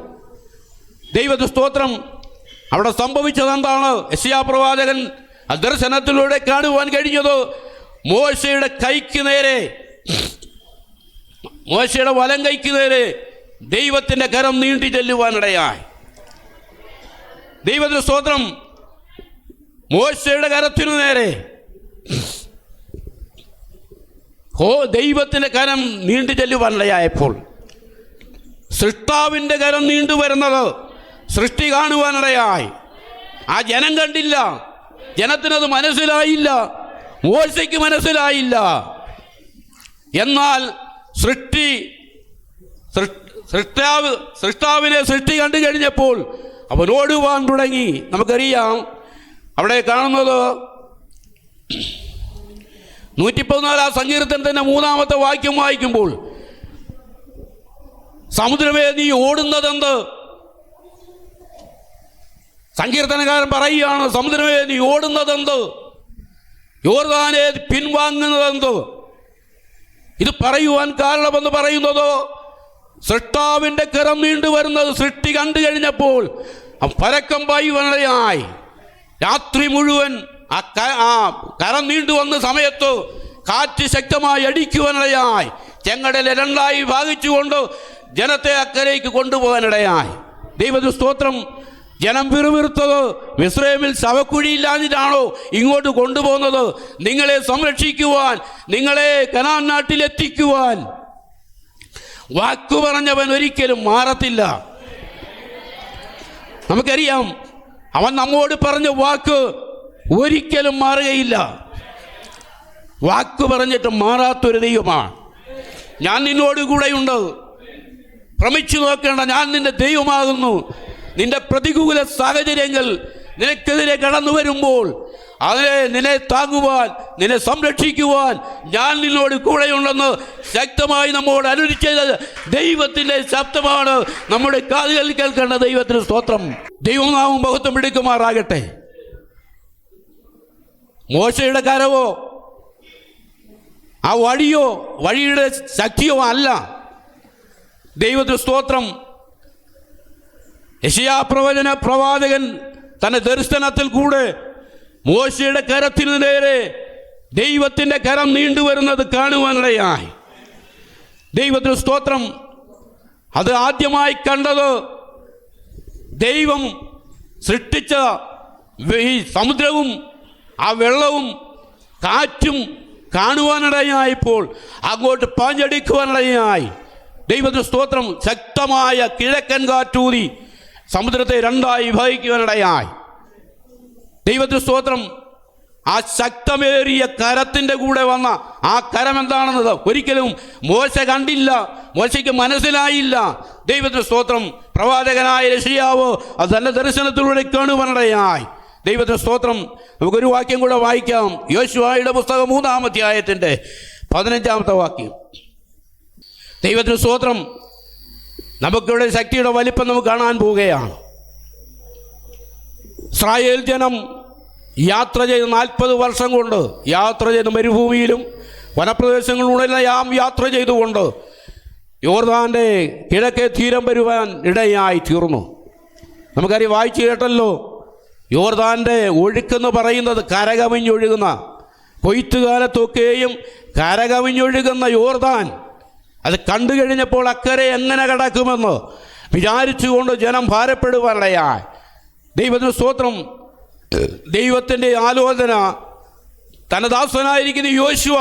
ദൈവത്തിന് സ്തോത്രം. അവിടെ സംഭവിച്ചത് എന്താണ്? യെശയ്യാ പ്രവാചകൻ ദർശനത്തിലൂടെ കാണുവാൻ കഴിഞ്ഞത്, മോശയുടെ കൈക്ക് നേരെ, മോശയുടെ വലം കൈക്ക് നേരെ ദൈവത്തിൻ്റെ കരം നീണ്ടി ചെല്ലുവാനിടയായി. ദൈവത്തിന് സ്തോത്രം. മോശയുടെ കരത്തിനു നേരെ ദൈവത്തിൻ്റെ കരം നീണ്ടു ചെല്ലുവാനിടയായപ്പോൾ സൃഷ്ടാവിൻ്റെ കരം നീണ്ടു വരുന്നത് സൃഷ്ടി കാണുവാനിടയായി. ആ ജനം കണ്ടില്ല, ജനത്തിനത് മനസ്സിലായില്ല, മോശയ്ക്ക് മനസ്സിലായില്ല. എന്നാൽ സൃഷ്ടാവിനെ സൃഷ്ടി കണ്ടു കഴിഞ്ഞപ്പോൾ അവൻ ഓടുവാൻ തുടങ്ങി. നമുക്കറിയാം, അവിടെ കാണുന്നത് 114-ാം സങ്കീർത്തനത്തിൻ്റെ 3-ാമത്തെ വാക്യം വായിക്കുമ്പോൾ, സമുദ്രമേ നീ ഓടുന്നതെന്ത്? സങ്കീർത്തനക്കാരൻ പറയുകയാണ്, സമുദ്രമേ നീ ഓടുന്നതെന്ത്? യോർദാനെ പിൻവാങ്ങുന്നതെന്ത്? ഇത് പറയുവാൻ കാരണമെന്ന് പറയുന്നത്, സൃഷ്ടാവിൻ്റെ കരം നീണ്ടുവരുന്നത് സൃഷ്ടി കണ്ടു കഴിഞ്ഞപ്പോൾ പരക്കം പായുവാനിടയായി. രാത്രി മുഴുവൻ ആ കരം നീണ്ടുവന്ന സമയത്ത് കാറ്റ് ശക്തമായി അടിക്കുവാനിടയായി. ചെങ്കടൽ രണ്ടായി ഭാഗിച്ചുകൊണ്ട് ജനത്തെ അക്കരയ്ക്ക് കൊണ്ടുപോകാനിടയായി. ദൈവത്തിന് സ്തോത്രം. ജനം പിറുപിറുത്തത് മിസ്രയീമിൽ ശവക്കുഴിയില്ലാഞ്ഞിട്ടാണോ ഇങ്ങോട്ട് കൊണ്ടുപോകുന്നത്? നിങ്ങളെ സംരക്ഷിക്കുവാൻ, നിങ്ങളെ കനാൻ നാട്ടിലെത്തിക്കുവാൻ. വാക്കു പറഞ്ഞവൻ ഒരിക്കലും മാറത്തില്ല. നമുക്കറിയാം, അവൻ നമ്മോട് പറഞ്ഞ വാക്ക് ഒരിക്കലും മാറുകയില്ല. വാക്ക് പറഞ്ഞിട്ട് മാറാത്തൊരു ദൈവമാണ്. ഞാൻ നിന്നോട് കൂടെയുണ്ട്, ഭ്രമിച്ചു നോക്കേണ്ട, ഞാൻ നിന്റെ ദൈവമാകുന്നു. നിന്റെ പ്രതികൂല സാഹചര്യങ്ങൾ നിനക്കെതിരെ കടന്നു വരുമ്പോൾ നിന്നെ താങ്ങുവാൻ, നിന്നെ സംരക്ഷിക്കുവാൻ ഞാൻ നിന്നോട് കൂടെയുണ്ടെന്ന് ശക്തമായി നമ്മോട് അനുകരിച്ചത് ദൈവത്തിൻ്റെ ശബ്ദമാണ്. നമ്മുടെ കാതുകളിൽ കേൾക്കേണ്ട ദൈവത്തിന് സ്തോത്രം. ദൈവനാമം മഹത്വം എടുക്കുമാറാകട്ടെ. മോശയുടെ കരവോ ആ വഴിയുടെ ശക്തിയോ അല്ല. ദൈവത്തിന് സ്തോത്രം. യെശയ്യാ പ്രവാചകൻ തന്റെ ദർശനത്തിൽ കൂടെ മോശയുടെ കരത്തിന് നേരെ ദൈവത്തിൻ്റെ കരം നീണ്ടുവരുന്നത് കാണുവാനിടയായി. ദൈവത്തിന് സ്തോത്രം. അത് ആദ്യമായി കണ്ടത് ദൈവം സൃഷ്ടിച്ച ഈ സമുദ്രവും ആ വെള്ളവും കാറ്റും കാണുവാനിടയായപ്പോൾ അങ്ങോട്ട് പാഞ്ഞടിക്കുവാനിടയായി. ദൈവത്തിന് സ്തോത്രം. ശക്തമായ കിഴക്കൻ കാറ്റൂതി സമുദ്രത്തെ രണ്ടായി വിഭജിക്കുവാനിടയായി. ദൈവത്തിന് സ്തോത്രം. ആ ശക്തമേറിയ കരത്തിൻ്റെ കൂടെ വന്ന ആ കരം എന്താണെന്നത് ഒരിക്കലും മോശ കണ്ടില്ല, മോശയ്ക്ക് മനസ്സിലായില്ല. ദൈവത്തിന് സ്തോത്രം. പ്രവാചകനായ യെശയ്യാവ് അത് തൻ്റെ ദർശനത്തിലൂടെ കാണുവാനിടയായി. ദൈവത്തിന് സ്തോത്രം. നമുക്കൊരു വാക്യം കൂടെ വായിക്കാം. യോശുവയുടെ പുസ്തകം 3-ാം അധ്യായത്തിൻ്റെ 15-ാമത്തെ വാക്യം. ദൈവത്തിന് സ്തോത്രം. നമുക്കിവിടെ ശക്തിയുടെ വലിപ്പം നമുക്ക് കാണാൻ പോവുകയാണ്. ഇസ്രായേൽ ജനം യാത്ര ചെയ്ത് 40 വർഷം കൊണ്ട് യാത്ര ചെയ്ത് മരുഭൂമിയിലും വനപ്രദേശങ്ങളിലൂടെല്ലാം യാത്ര ചെയ്തുകൊണ്ട് യോർദാൻ്റെ കിഴക്കേ തീരം വരുവാൻ ഇടയായി തീർന്നു. നമുക്കറിയാം, വായിച്ചു കേട്ടല്ലോ, യോർദാൻ്റെ ഒഴുക്കെന്ന് പറയുന്നത് കരകവിഞ്ഞൊഴുകുന്ന, കൊയ്ത്തുകാലത്തൊക്കെയും കരകവിഞ്ഞൊഴുകുന്ന യോർദാൻ അത് കണ്ടു കഴിഞ്ഞപ്പോൾ അക്കരെ എങ്ങനെ കടക്കുമെന്ന് വിചാരിച്ചുകൊണ്ട് ജനം ഭാരപ്പെടുവാനിടയായി. ദൈവത്തിന് സ്തോത്രം. ദൈവത്തിൻ്റെ ആലോചന തൻ്റെ ദാസനായിരിക്കുന്ന യോശുവ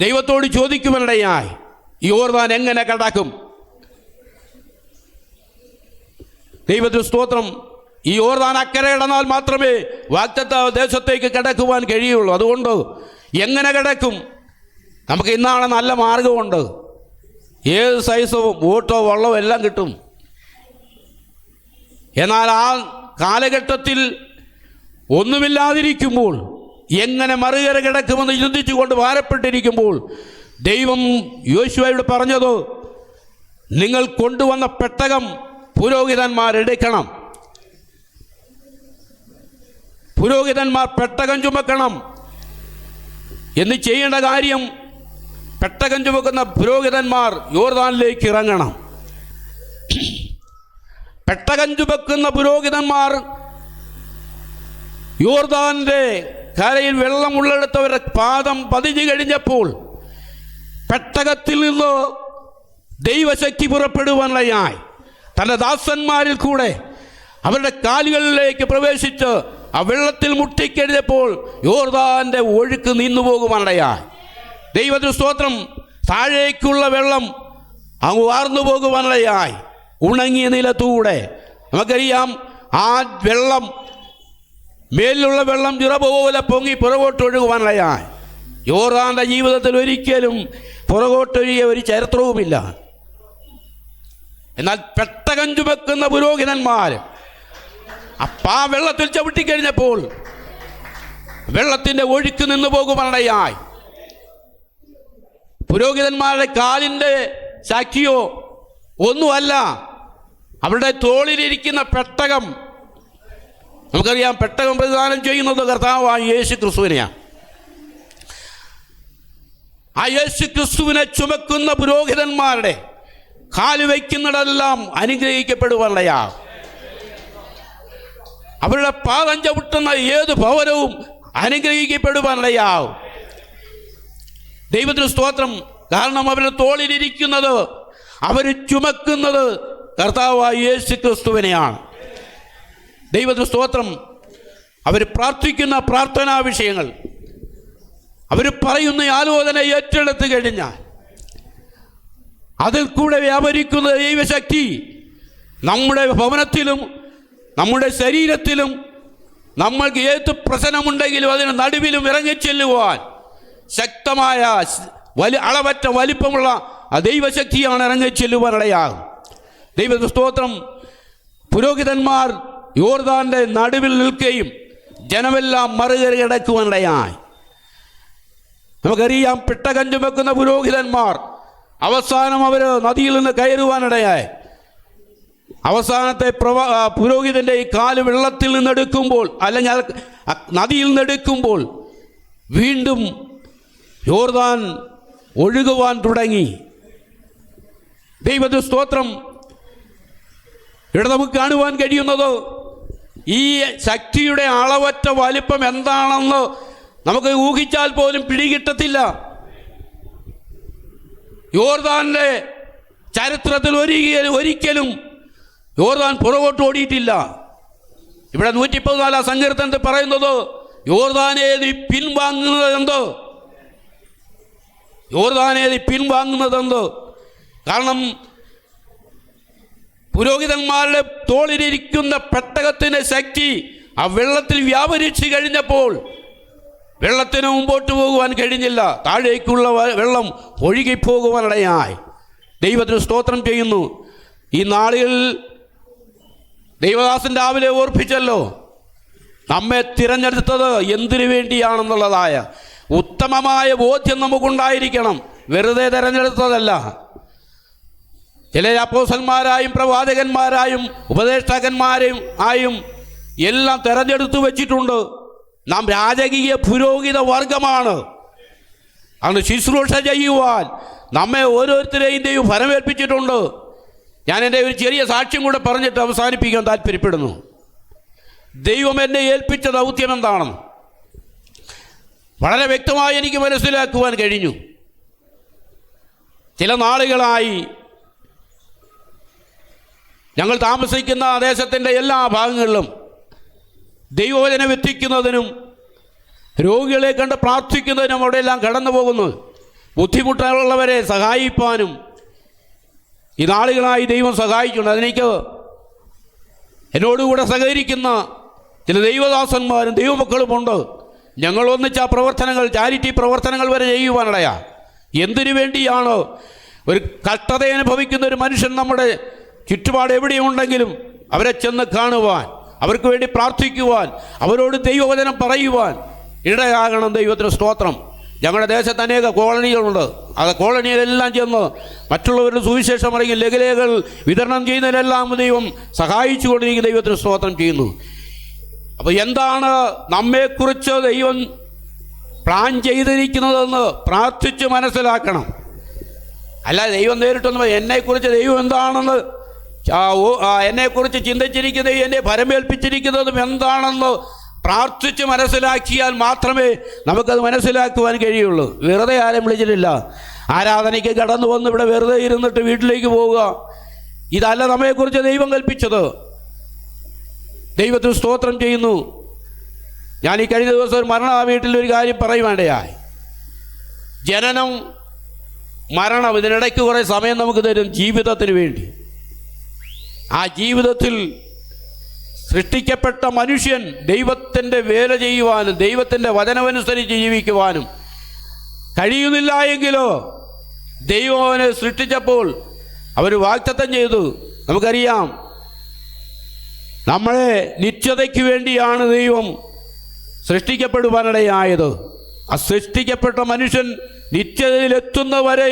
ദൈവത്തോട് ചോദിക്കുവാനിടയായി, യോർദാൻ എങ്ങനെ കടക്കും? ദൈവത്തിന് സ്തോത്രം. ഈ യോർദാൻ അക്കരെ കടന്നാൽ മാത്രമേ വാഗ്ദത്ത ദേശത്തേക്ക് കടക്കുവാൻ കഴിയുള്ളൂ. അതുകൊണ്ട് എങ്ങനെ കടക്കും? നമുക്ക് ഇന്നാണ് നല്ല മാർഗമുണ്ട്. ഏത് സൈസും ബോട്ടോ വള്ളവും എല്ലാം കിട്ടും. എന്നാൽ ആ കാലഘട്ടത്തിൽ ഒന്നുമില്ലാതിരിക്കുമ്പോൾ എങ്ങനെ മറുകര കിടക്കുമെന്ന് ചിന്തിച്ചുകൊണ്ട് ഭാരപ്പെട്ടിരിക്കുമ്പോൾ ദൈവം യോശുവയോട് പറഞ്ഞത്, നിങ്ങൾ കൊണ്ടുവന്ന പെട്ടകം പുരോഹിതന്മാരെടുക്കണം. പുരോഹിതന്മാർ പെട്ടകം ചുമക്കണം. എന്ന് ചെയ്യേണ്ട കാര്യം, പെട്ടകം ചുമക്കുന്ന പുരോഹിതന്മാർ യോർദാനിലേക്ക് ഇറങ്ങണം. പെട്ടകം ചുമക്കുന്ന പുരോഹിതന്മാർ യോർദാന്റെ കരയിൽ വെള്ളമുള്ളിടത്തവരുടെ പാദം പതിഞ്ഞു കഴിഞ്ഞപ്പോൾ പെട്ടകത്തിൽ നിന്ന് ദൈവശക്തി പുറപ്പെടുവാനായി തൻ്റെ ദാസന്മാരിൽ കൂടെ അവരുടെ കാലുകളിലേക്ക് പ്രവേശിച്ച് ആ വെള്ളത്തിൽ മുട്ടിക്കഴിഞ്ഞപ്പോൾ യോർദാന്റെ ഒഴുക്ക് നിന്നുപോകുവാനിടയായി. ദൈവത്തിന് സ്തോത്രം. താഴേക്കുള്ള വെള്ളം അങ്ങ് വാർന്നു പോകുവാനിടയായി. ഉണങ്ങിയ നിലത്തൂടെ നമുക്കറിയാം, ആ വെള്ളം, മേലിലുള്ള വെള്ളം ചിറ പോലെ പൊങ്ങി പുറകോട്ടൊഴുകുവാനിടയായി. യോർദാന്റെ ജീവിതത്തിൽ ഒരിക്കലും പുറകോട്ടൊഴുകിയ ഒരു ചരിത്രവുമില്ല. എന്നാൽ പെട്ടകം ചുമക്കുന്ന പുരോഹിതന്മാർ ആ വെള്ളത്തിൽ ചവിട്ടിക്കഴിഞ്ഞപ്പോൾ വെള്ളത്തിൻ്റെ ഒഴുക്ക് നിന്നു പോകുവാനിടയായി. പുരോഹിതന്മാരുടെ കാലിൻ്റെ ശക്തിയോ ഒന്നുമല്ല, അവരുടെ തോളിലിരിക്കുന്ന പെട്ടകം. നമുക്കറിയാം, പെട്ടകം പ്രദാനം ചെയ്യുന്നത് കർത്താവായ യേശു ക്രിസ്തുവിനെയാണ്. ആ യേശു ക്രിസ്തുവിനെ ചുമക്കുന്ന പുരോഹിതന്മാരുടെ കാല് വയ്ക്കുന്നിടെല്ലാം അനുഗ്രഹിക്കപ്പെടുവാനിടയാകും. അവരുടെ പാദം ചവിട്ടുന്ന ഏത് ഭവനവും അനുഗ്രഹിക്കപ്പെടുവാനിടയാകും. ദൈവത്തിന് സ്തോത്രം. കാരണം അവരുടെ തോളിലിരിക്കുന്നത്, അവർ ചുമക്കുന്നത് കർത്താവായ യേശു ക്രിസ്തുവിനെയാണ്. ദൈവത്തിന് സ്തോത്രം. അവർ പ്രാർത്ഥിക്കുന്ന പ്രാർത്ഥനാ വിഷയങ്ങൾ, അവർ പറയുന്ന ആലോചന ഏറ്റെടുത്ത് കഴിഞ്ഞാൽ അതിൽ കൂടെ വ്യാപരിക്കുന്ന ദൈവശക്തി നമ്മുടെ ഭവനത്തിലും നമ്മുടെ ശരീരത്തിലും നമ്മൾക്ക് ഏത് പ്രശ്നമുണ്ടെങ്കിലും അതിന് നടുവിലും ഇറങ്ങിച്ചെല്ലുവാൻ ശക്തമായ അളവറ്റ വലിപ്പമുള്ള ആ ദൈവശക്തിയാണ് ഇറങ്ങിച്ചെല്ലുവാനിടയാകും. ദൈവ സ്തോത്രം. പുരോഹിതന്മാർ യോർദാന്റെ നടുവിൽ നിൽക്കുകയും ജനമെല്ലാം മറുകര കിടക്കുവാനിടയായി. നമുക്കറിയാം, പെട്ടകം ചുമക്കുന്ന പുരോഹിതന്മാർ അവസാനം അവർ നദിയിൽ നിന്ന് കയറുവാനിടയായി. അവസാനത്തെ പുരോഹിതൻ്റെ ഈ കാല് വെള്ളത്തിൽ നിന്നെടുക്കുമ്പോൾ, അല്ലെങ്കിൽ നദിയിൽ നിന്നെടുക്കുമ്പോൾ വീണ്ടും യോർദാൻ ഒഴുകുവാൻ തുടങ്ങി. ദൈവത്തിന് സ്തോത്രം. ഇവിടെ നമുക്ക് കാണുവാൻ കഴിയുന്നത് ഈ ശക്തിയുടെ അളവറ്റ വലിപ്പം എന്താണെന്ന് നമുക്ക് ഊഹിച്ചാൽ പോലും പിടികിട്ടത്തില്ല. യോർദാന്റെ ചരിത്രത്തിൽ ഒരിക്കലും യോർദാൻ പുറകോട്ട് ഓടിയിട്ടില്ല. ഇവിടെ 114 സങ്കീർത്തനത്തിൽ പറയുന്നത്, യോർദാനെ നീ പിൻവാങ്ങുന്നതെന്തോ, യോർദാനെ നീ പിൻവാങ്ങുന്നതെന്തോ. കാരണം പുരോഹിതന്മാരുടെ തോളിലിരിക്കുന്ന പെട്ടകത്തിൻ്റെ ശക്തി ആ വെള്ളത്തിൽ വ്യാപരിച്ചു കഴിഞ്ഞപ്പോൾ വെള്ളത്തിന് മുമ്പോട്ട് പോകുവാൻ കഴിഞ്ഞില്ല. താഴേക്കുള്ള വെള്ളം ഒഴുകിപ്പോകുവാനിടയായി. ദൈവത്തിന് സ്തോത്രം ചെയ്യുന്നു. ഈ നാളുകളിൽ ദൈവദാസൻ രാവിലെ ഓർപ്പിച്ചല്ലോ, നമ്മെ തിരഞ്ഞെടുത്തത് എന്തിനു വേണ്ടിയാണെന്നുള്ളതായ ഉത്തമമായ ബോധ്യം നമുക്കുണ്ടായിരിക്കണം. വെറുതെ തിരഞ്ഞെടുത്തതല്ല. ചില അപ്പോസ്തലന്മാരായും പ്രവാചകന്മാരായും ഉപദേഷ്ടാക്കന്മാരെയും ആയും എല്ലാം തിരഞ്ഞെടുത്തു വച്ചിട്ടുണ്ട്. നാം രാജകീയ പുരോഹിത വർഗമാണ്. അന്ന് ശുശ്രൂഷ ചെയ്യുവാൻ നമ്മെ ഓരോരുത്തരെയും ദൈവം ഫലമേൽപ്പിച്ചിട്ടുണ്ട്. ഞാൻ എൻ്റെ ഒരു ചെറിയ സാക്ഷ്യം കൂടെ പറഞ്ഞിട്ട് അവസാനിപ്പിക്കാൻ താല്പര്യപ്പെടുന്നു. ദൈവം എന്നെ ഏൽപ്പിച്ച ദൗത്യം എന്താണെന്ന് വളരെ വ്യക്തമായി എനിക്ക് മനസ്സിലാക്കുവാൻ കഴിഞ്ഞു. ചില നാളുകളായി ഞങ്ങൾ താമസിക്കുന്ന ദേശത്തിൻ്റെ എല്ലാ ഭാഗങ്ങളിലും ദൈവവചനം എത്തിക്കുന്നതിനും രോഗികളെ കണ്ട് പ്രാർത്ഥിക്കുന്നതിനും അവിടെയെല്ലാം കടന്നു പോകുന്നു. ബുദ്ധിമുട്ടുള്ളവരെ സഹായിപ്പാനും ഈ നാളുകളായി ദൈവം സഹായിച്ചിട്ടുണ്ട്. അതെനിക്ക് എന്നോടുകൂടെ സഹകരിക്കുന്ന ചില ദൈവദാസന്മാരും ദൈവമക്കളുമുണ്ട്. ഞങ്ങൾ ഒന്നിച്ച് ആ പ്രവർത്തനങ്ങൾ, ചാരിറ്റി പ്രവർത്തനങ്ങൾ വരെ ചെയ്യുവാനിടയാ. എന്തിനു വേണ്ടിയാണ്? ഒരു കഷ്ടത അനുഭവിക്കുന്ന ഒരു മനുഷ്യൻ നമ്മുടെ ചുറ്റുപാട് എവിടെയുണ്ടെങ്കിലും അവരെ ചെന്ന് കാണുവാൻ, അവർക്ക് വേണ്ടി പ്രാർത്ഥിക്കുവാൻ, അവരോട് ദൈവവചനം പറയുവാൻ ഇടയാകണം. ദൈവത്തിന് സ്തോത്രം. ഞങ്ങളുടെ ദേശത്ത് അനേക കോളനികളുണ്ട്. ആ കോളനിയിലെല്ലാം ചെന്ന് മറ്റുള്ളവരുടെ സുവിശേഷം അല്ലെങ്കിൽ ലഘുലേഖകൾ വിതരണം ചെയ്യുന്നതിനെല്ലാം ദൈവം സഹായിച്ചു കൊണ്ടിരിക്കുന്ന ദൈവത്തിന് സ്തോത്രം ചെയ്യുന്നു. അപ്പോൾ എന്താണ് നമ്മെക്കുറിച്ച് ദൈവം പ്ലാൻ ചെയ്തിരിക്കുന്നതെന്ന് പ്രാർത്ഥിച്ച് മനസ്സിലാക്കണം. അല്ല ദൈവം നേരിട്ടൊന്നും എന്നെക്കുറിച്ച് ദൈവം എന്താണെന്ന് എന്നെക്കുറിച്ച് ചിന്തിച്ചിരിക്കുന്നതും എന്നെ ഫലമേൽപ്പിച്ചിരിക്കുന്നതും എന്താണെന്ന് പ്രാർത്ഥിച്ച് മനസ്സിലാക്കിയാൽ മാത്രമേ നമുക്കത് മനസ്സിലാക്കുവാൻ കഴിയുള്ളൂ. വെറുതെ ആരും വിളിച്ചിട്ടില്ല. ആരാധനയ്ക്ക് കടന്നു വന്ന് ഇവിടെ വെറുതെ ഇരുന്നിട്ട് വീട്ടിലേക്ക് പോവുക, ഇതല്ല നമ്മെക്കുറിച്ച് ദൈവം കൽപ്പിച്ചത്. ദൈവത്തിന് സ്തോത്രം ചെയ്യുന്നു. ഞാൻ ഈ കഴിഞ്ഞ ദിവസം ഒരു വീട്ടിൽ ഒരു കാര്യം പറയുവാനിടയായി. ജനനം, മരണം, ഇതിനിടയ്ക്ക് കുറേ സമയം നമുക്ക് തരും ജീവിതത്തിന് വേണ്ടി. ആ ജീവിതത്തിൽ സൃഷ്ടിക്കപ്പെട്ട മനുഷ്യൻ ദൈവത്തിൻ്റെ വേല ചെയ്യുവാനും ദൈവത്തിൻ്റെ വചനമനുസരിച്ച് ജീവിക്കുവാനും കഴിയുന്നില്ല എങ്കിലോ ദൈവം അവനെ സൃഷ്ടിച്ചപ്പോൾ അവർ വാഗ്ദത്തം ചെയ്തു. നമുക്കറിയാം, നമ്മളെ നിത്യതയ്ക്ക് വേണ്ടിയാണ് ദൈവം സൃഷ്ടിക്കപ്പെടുവാനിടയായത്. ആ സൃഷ്ടിക്കപ്പെട്ട മനുഷ്യൻ നിത്യതയിലെത്തുന്നവരെ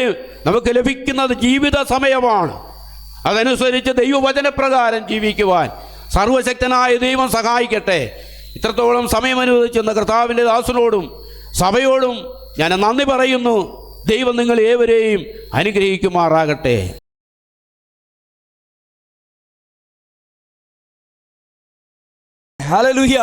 നമുക്ക് ലഭിക്കുന്നത് ജീവിത സമയമാണ്. അതനുസരിച്ച് ദൈവവചനപ്രകാരം ജീവിക്കുവാൻ സർവശക്തനായ ദൈവം സഹായിക്കട്ടെ. ഇത്രത്തോളം സമയം അനുവദിച്ചെന്ന കർത്താവിൻ്റെ ദാസനോടും സഭയോടും ഞാൻ നന്ദി പറയുന്നു. ദൈവം നിങ്ങൾ ഏവരെയും അനുഗ്രഹിക്കുമാറാകട്ടെ. ഹല്ലേലൂയ.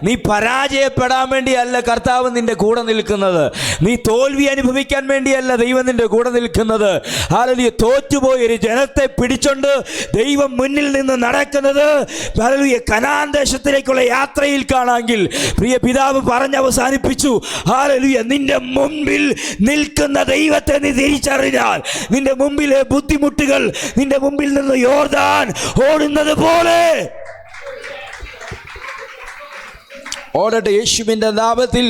നീ പരാജയപ്പെടാൻ വേണ്ടിയല്ല കർത്താവ് നിന്റെ കൂടെ നിൽക്കുന്നത്. നീ തോൽവി അനുഭവിക്കാൻ വേണ്ടിയല്ല ദൈവം നിന്റെ കൂടെ നിൽക്കുന്നത്. ഹല്ലേലൂയ. തോറ്റുപോയൊരു ജനത്തെ പിടിച്ചോണ്ട് ദൈവം മുന്നിൽ നിന്ന് നടക്കുന്നത് ഹല്ലേലൂയ കനാൻ ദേശത്തിലേക്കുള്ള യാത്രയിൽ കാണാമെങ്കിൽ പ്രിയ പിതാവ് പറഞ്ഞ് അവസാനിപ്പിച്ചു. ഹല്ലേലൂയ. നിന്റെ മുമ്പിൽ നിൽക്കുന്ന ദൈവത്തെ നീ തിരിച്ചറിഞ്ഞാൽ നിന്റെ മുമ്പിലെ ബുദ്ധിമുട്ടുകൾ നിന്റെ മുമ്പിൽ നിന്ന് യോർദാൻ ഓടുന്നത് പോലെ ഓടട്ടെ. യേശുവിൻ്റെ നാമത്തിൽ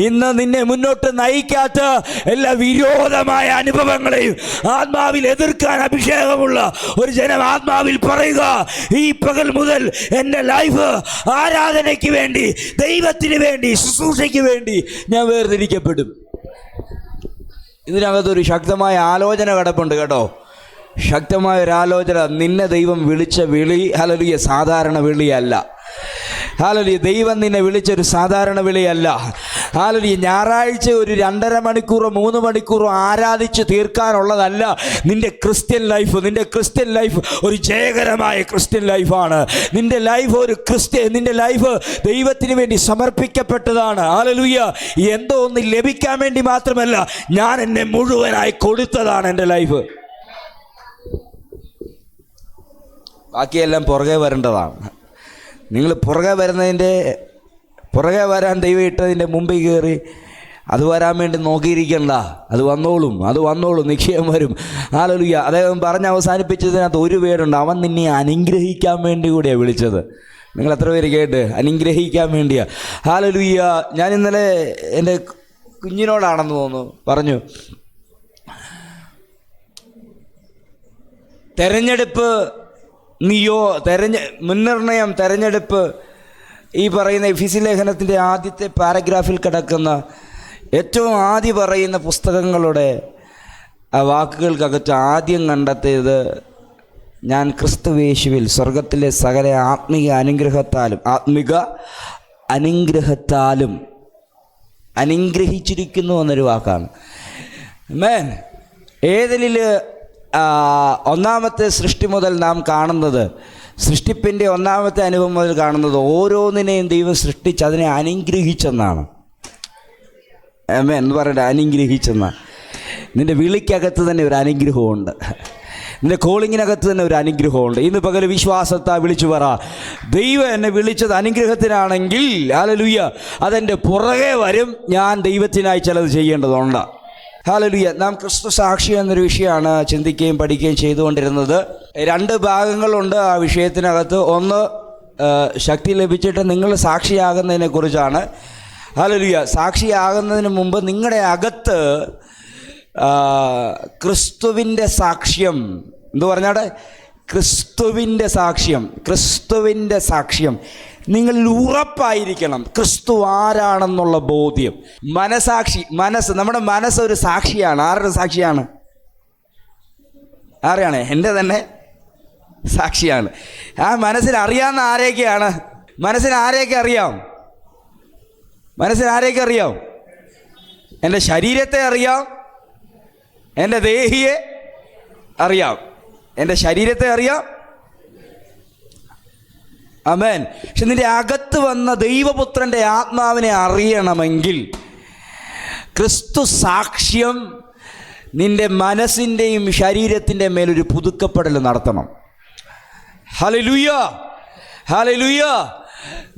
ഇന്ന് നിന്നെ മുന്നോട്ട് നയിക്കാത്ത എല്ലാ വിരോധമായ അനുഭവങ്ങളെയും ആത്മാവിൽ എതിർക്കാൻ അഭിഷേകമുള്ള ഒരു ജനം ആത്മാവിൽ പറയുക, ഈ പകൽ മുതൽ എൻ്റെ ലൈഫ് ആരാധനയ്ക്ക് വേണ്ടി, ദൈവത്തിന് വേണ്ടി, ശുശ്രൂഷയ്ക്ക് വേണ്ടി ഞാൻ വേർതിരിക്കപ്പെടും. ഇതിനകത്തൊരു ശക്തമായ ആലോചന കിടപ്പുണ്ട് കേട്ടോ. ശക്തമായ ഒരു ആലോചന. നിന്നെ ദൈവം വിളിച്ച വിളി ഹല്ലേലൂയ സാധാരണ വിളിയല്ല. ഹല്ലേലൂയ. ദൈവം നിന്നെ വിളിച്ചൊരു സാധാരണ വിളിയല്ല. ഹല്ലേലൂയ. ഞായറാഴ്ച ഒരു 2.5 മണിക്കൂറോ 3 മണിക്കൂറോ ആരാധിച്ച് തീർക്കാനുള്ളതല്ല നിന്റെ ക്രിസ്ത്യൻ ലൈഫ്. നിന്റെ ക്രിസ്ത്യൻ ലൈഫ് ഒരു ജയകരമായ ക്രിസ്ത്യൻ ലൈഫാണ്. നിന്റെ ലൈഫ് ദൈവത്തിന് വേണ്ടി സമർപ്പിക്കപ്പെട്ടതാണ്. ഹല്ലേലൂയ. എന്തോ ഒന്ന് ലഭിക്കാൻ വേണ്ടി മാത്രമല്ല, ഞാൻ എന്നെ മുഴുവനായി കൊടുത്തതാണ് എൻ്റെ ലൈഫ്. ബാക്കിയെല്ലാം പുറകെ വരേണ്ടതാണ്. നിങ്ങൾ പുറകെ വരാൻ ദൈവം ഇട്ടതിൻ്റെ മുമ്പിൽ കയറി അത് വരാൻ വേണ്ടി നോക്കിയിരിക്കണ്ട. അത് വന്നോളും നിശ്ചയം വരും. ഹല്ലേലൂയ. അദ്ദേഹം പറഞ്ഞ് അവസാനിപ്പിച്ചതിനകത്ത് ഒരു പേരുണ്ട്, അവൻ നിന്നെ അനുഗ്രഹിക്കാൻ വേണ്ടി കൂടിയാണ് വിളിച്ചത്. നിങ്ങൾ എത്ര പേര് കേട്ട്? അനുഗ്രഹിക്കാൻ വേണ്ടിയാ. ഹല്ലേലൂയ. ഞാൻ ഇന്നലെ എൻ്റെ കുഞ്ഞിനോടാണെന്ന് തോന്നുന്നു പറഞ്ഞു, മുൻനിർണയം, തെരഞ്ഞെടുപ്പ് ഈ പറയുന്ന എഫീസി ലേഖനത്തിൻ്റെ ആദ്യത്തെ പാരഗ്രാഫിൽ കിടക്കുന്ന ഏറ്റവും ആദ്യം പറയുന്ന പുസ്തകങ്ങളുടെ ആ വാക്കുകൾക്കകത്ത് ആദ്യം കണ്ടെത്തിയത്, ഞാൻ ക്രിസ്തുവേശുവിൽ സ്വർഗത്തിലെ സകല ആത്മീക അനുഗ്രഹത്താലും അനുഗ്രഹിച്ചിരിക്കുന്നു എന്നൊരു വാക്കാണ്. മേൻ ഏതിൽ ഒന്നാമത്തെ സൃഷ്ടി മുതൽ നാം കാണുന്നത്, സൃഷ്ടിപ്പിൻ്റെ ഒന്നാമത്തെ അനുഭവം മുതൽ കാണുന്നത്, ഓരോന്നിനെയും ദൈവം സൃഷ്ടിച്ച് അതിനെ അനുഗ്രഹിച്ചെന്നാണ്. എന്ന് പറയട്ടെ, അനുഗ്രഹിച്ചെന്നാണ്. നിൻ്റെ വിളിക്കകത്ത് തന്നെ ഒരു അനുഗ്രഹമുണ്ട്, നിൻ്റെ കോളിങ്ങിനകത്ത് തന്നെ ഒരു അനുഗ്രഹമുണ്ട്. ഇന്ന് പകൽ വിശ്വാസത്താ വിളിച്ചു പറ, ദൈവം എന്നെ വിളിച്ചത് അനുഗ്രഹത്തിനാണെങ്കിൽ ഹല്ലേലൂയ, അതെൻ്റെ പുറകെ വരും, ഞാൻ ദൈവത്തിനായി ചിലത് ചെയ്യേണ്ടതുണ്ട്. ഹല്ലേലൂയ. നാം ക്രിസ്തു സാക്ഷി എന്നൊരു വിഷയമാണ് ചിന്തിക്കുകയും പഠിക്കുകയും ചെയ്തുകൊണ്ടിരുന്നത്. 2 ഭാഗങ്ങളുണ്ട് ആ വിഷയത്തിനകത്ത്. ഒന്ന്, ശക്തി ലഭിച്ചിട്ട് നിങ്ങൾ സാക്ഷിയാകുന്നതിനെക്കുറിച്ചാണ്. ഹല്ലേലൂയ. സാക്ഷിയാകുന്നതിന് മുമ്പ് നിങ്ങളുടെ അകത്ത് ക്രിസ്തുവിൻ്റെ സാക്ഷ്യം, എന്തു പറഞ്ഞാടെ, ക്രിസ്തുവിൻ്റെ സാക്ഷ്യം നിങ്ങളിൽ ഉറപ്പായിരിക്കണം. ക്രിസ്തു ആരാണെന്നുള്ള ബോധ്യം. നമ്മുടെ മനസ്സ് ഒരു സാക്ഷിയാണ്. ആരുടെ സാക്ഷിയാണ്? ആരെയാണ്? എൻ്റെ തന്നെ സാക്ഷിയാണ്. ആ മനസ്സിൽ അറിയാവുന്ന ആരെയൊക്കെയാണ്? മനസ്സിന് ആരെയൊക്കെ അറിയാം? എൻ്റെ ശരീരത്തെ അറിയാം, എൻ്റെ ദേഹിയെ അറിയാം, എൻ്റെ ശരീരത്തെ അറിയാം. ആമേൻ. പക്ഷെ നിന്റെ അകത്ത് വന്ന ദൈവപുത്രൻ്റെ ആത്മാവിനെ അറിയണമെങ്കിൽ ക്രിസ്തു സാക്ഷ്യം നിന്റെ മനസ്സിൻ്റെയും ശരീരത്തിൻ്റെ മേലൊരു പുതുക്കപ്പെടൽ നടത്തണം. Hallelujah, hallelujah.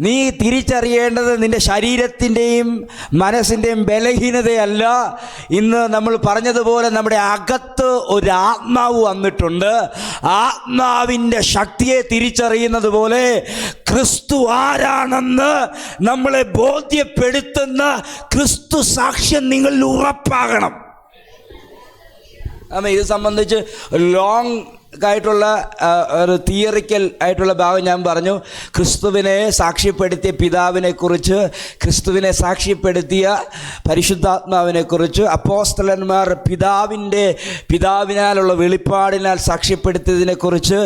നീ തിരിച്ചറിയേണ്ടത് നിന്റെ ശരീരത്തിൻ്റെയും മനസ്സിൻ്റെയും ബലഹീനതയല്ല. ഇന്ന് നമ്മൾ പറഞ്ഞതുപോലെ നമ്മുടെ അകത്ത് ഒരു ആത്മാവ് വന്നിട്ടുണ്ട്. ആത്മാവിൻ്റെ ശക്തിയെ തിരിച്ചറിയുന്നത് പോലെ ക്രിസ്തു ആരാണെന്ന് നമ്മളെ ബോധ്യപ്പെടുത്തുന്ന ക്രിസ്തു സാക്ഷ്യം നിങ്ങളിൽ ഉറപ്പാകണം. ഇത് സംബന്ധിച്ച് ലോങ് ആയിട്ടുള്ള ഒരു തിയറിക്കൽ ആയിട്ടുള്ള ഭാഗം ഞാൻ പറഞ്ഞു. ക്രിസ്തുവിനെ സാക്ഷ്യപ്പെടുത്തിയ പിതാവിനെക്കുറിച്ച്, ക്രിസ്തുവിനെ സാക്ഷ്യപ്പെടുത്തിയ പരിശുദ്ധാത്മാവിനെക്കുറിച്ച്, അപ്പോസ്തലന്മാർ പിതാവിനാലുള്ള വെളിപ്പാടിനാൽ സാക്ഷ്യപ്പെടുത്തിയതിനെക്കുറിച്ച്,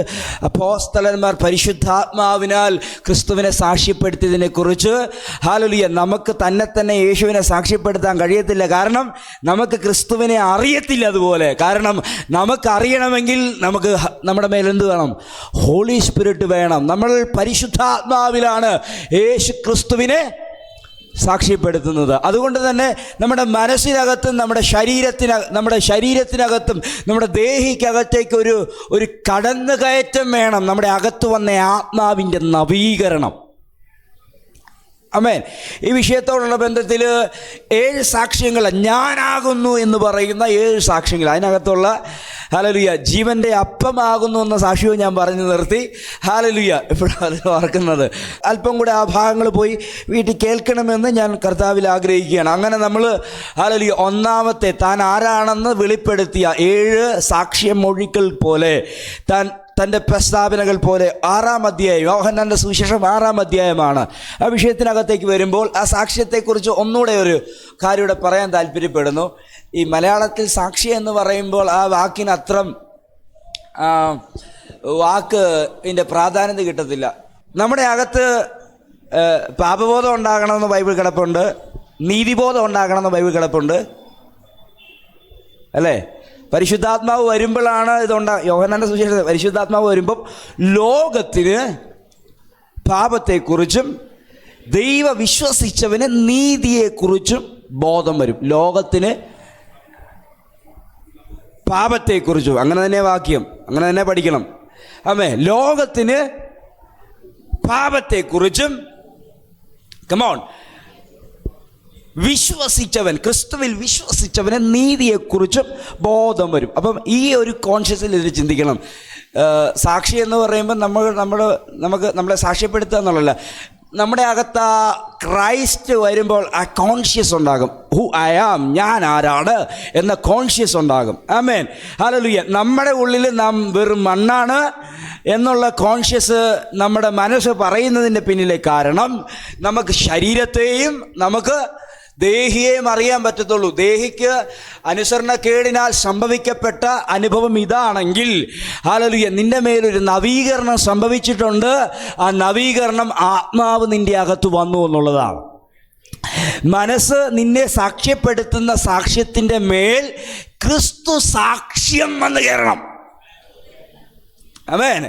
അപ്പോസ്തലന്മാർ പരിശുദ്ധാത്മാവിനാൽ ക്രിസ്തുവിനെ സാക്ഷ്യപ്പെടുത്തിയതിനെക്കുറിച്ച്. ഹല്ലേലൂയ. നമുക്ക് തന്നെ യേശുവിനെ സാക്ഷ്യപ്പെടുത്താൻ കഴിയത്തില്ല. കാരണം നമുക്ക് ക്രിസ്തുവിനെ അറിയത്തില്ല. അതുപോലെ കാരണം നമുക്കറിയണമെങ്കിൽ നമ്മുടെ മേൽ എന്ത് വേണം? ഹോളി സ്പിരിറ്റ് വേണം. നമ്മൾ പരിശുദ്ധാത്മാവിലാണ് യേശു ക്രിസ്തുവിനെ സാക്ഷ്യപ്പെടുത്തുന്നത്. അതുകൊണ്ട് തന്നെ നമ്മുടെ മനസ്സിനകത്തും നമ്മുടെ ശരീരത്തിനകത്തും നമ്മുടെ ദേഹിക്കകത്തേക്ക് ഒരു കടന്നുകയറ്റം വേണം. നമ്മുടെ അകത്ത് വന്ന ആത്മാവിൻ്റെ നവീകരണം. ആമേൻ. ഈ വിഷയത്തോടുള്ള ബന്ധത്തിൽ 7 സാക്ഷ്യങ്ങൾ, ഞാനാകുന്നു എന്ന് പറയുന്ന 7 സാക്ഷ്യങ്ങൾ, അതിനകത്തുള്ള ഹല്ലേലൂയ ജീവൻ്റെ അപ്പമാകുന്നു എന്ന സാക്ഷ്യവും ഞാൻ പറഞ്ഞു നിർത്തി. ഹല്ലേലൂയ. എപ്പോഴും അത് ഓർക്കുന്നത്. അല്പം കൂടെ ആ ഭാഗങ്ങൾ പോയി വീട്ടിൽ കേൾക്കണമെന്ന് ഞാൻ കർത്താവിൽ ആഗ്രഹിക്കുകയാണ്. അങ്ങനെ നമ്മൾ ഹല്ലേലൂയ ഒന്നാമത്തെ താൻ ആരാണെന്ന് വെളിപ്പെടുത്തിയ 7 സാക്ഷ്യമൊഴികൾ പോലെ, തൻ്റെ പ്രസ്താവനകൾ പോലെ 6-ാം അധ്യായം, യോഹന്നാൻ്റെ സുവിശേഷം 6-ാം അധ്യായമാണ്. ആ വിഷയത്തിനകത്തേക്ക് വരുമ്പോൾ ആ സാക്ഷ്യത്തെക്കുറിച്ച് ഒന്നുകൂടെ ഒരു കാര്യം ഇവിടെ പറയാൻ താല്പര്യപ്പെടുന്നു. ഈ മലയാളത്തിൽ സാക്ഷി എന്ന് പറയുമ്പോൾ ആ വാക്കിന് അത്രം ഇതിൻ്റെ പ്രാധാന്യത കിട്ടത്തില്ല. നമ്മുടെ അകത്ത് പാപബോധം ഉണ്ടാകണമെന്ന് ബൈബിൾ കിടപ്പുണ്ട്, നീതിബോധം ഉണ്ടാകണമെന്ന് ബൈബിൾ കിടപ്പുണ്ട്, അല്ലേ? പരിശുദ്ധാത്മാവ് വരുമ്പോഴാണ് യോഹന്നാന്റെ സുവിശേഷം, പരിശുദ്ധാത്മാവ് വരുമ്പം ലോകത്തിന് പാപത്തെക്കുറിച്ചും ദൈവ വിശ്വസിച്ചവന് നീതിയെക്കുറിച്ചും ബോധം വരും. ലോകത്തിന് പാപത്തെക്കുറിച്ചും, അങ്ങനെ തന്നെ വാക്യം, അങ്ങനെ തന്നെ പഠിക്കണം. ആമേ. ലോകത്തിന് പാപത്തെക്കുറിച്ചും, കമോൺ, ക്രിസ്തുവിൽ വിശ്വസിച്ചവന് നീതിയെക്കുറിച്ചും ബോധം വരും. അപ്പം ഈ ഒരു കോൺഷ്യസിൽ ഇതിൽ ചിന്തിക്കണം. സാക്ഷി എന്ന് പറയുമ്പോൾ നമ്മളെ സാക്ഷ്യപ്പെടുത്തുക എന്നുള്ളതല്ല, നമ്മുടെ അകത്ത് ആ ക്രൈസ്റ്റ് വരുമ്പോൾ ആ കോൺഷ്യസ് ഉണ്ടാകും. ഹു ഐ ആം, ഞാൻ ആരാണ് എന്ന കോൺഷ്യസ് ഉണ്ടാകും. ആമേൻ, ഹല്ലേലൂയ. നമ്മുടെ ഉള്ളിൽ നാം വെറും മണ്ണാണ് എന്നുള്ള കോൺഷ്യസ് നമ്മുടെ മനസ്സ് പറയുന്നതിൻ്റെ പിന്നിലെ കാരണം നമുക്ക് ശരീരത്തെയും നമുക്ക് ദേഹിയെയും അറിയാൻ പറ്റത്തുള്ളൂ. ദേഹിക്ക് അനുസരണക്കേടിനാൽ സംഭവിക്കപ്പെട്ട അനുഭവം ഇതാണെങ്കിൽ, ഹല്ലേലൂയ, നിന്റെ മേലൊരു നവീകരണം സംഭവിച്ചിട്ടുണ്ട്. ആ നവീകരണം ആത്മാവ് നിന്റെ അകത്ത് വന്നു എന്നുള്ളതാണ്. മനസ്സ് നിന്നെ സാക്ഷ്യപ്പെടുത്തുന്ന സാക്ഷ്യത്തിൻ്റെ മേൽ ക്രിസ്തു സാക്ഷ്യം വന്ന് കയറണം. ആമേൻ,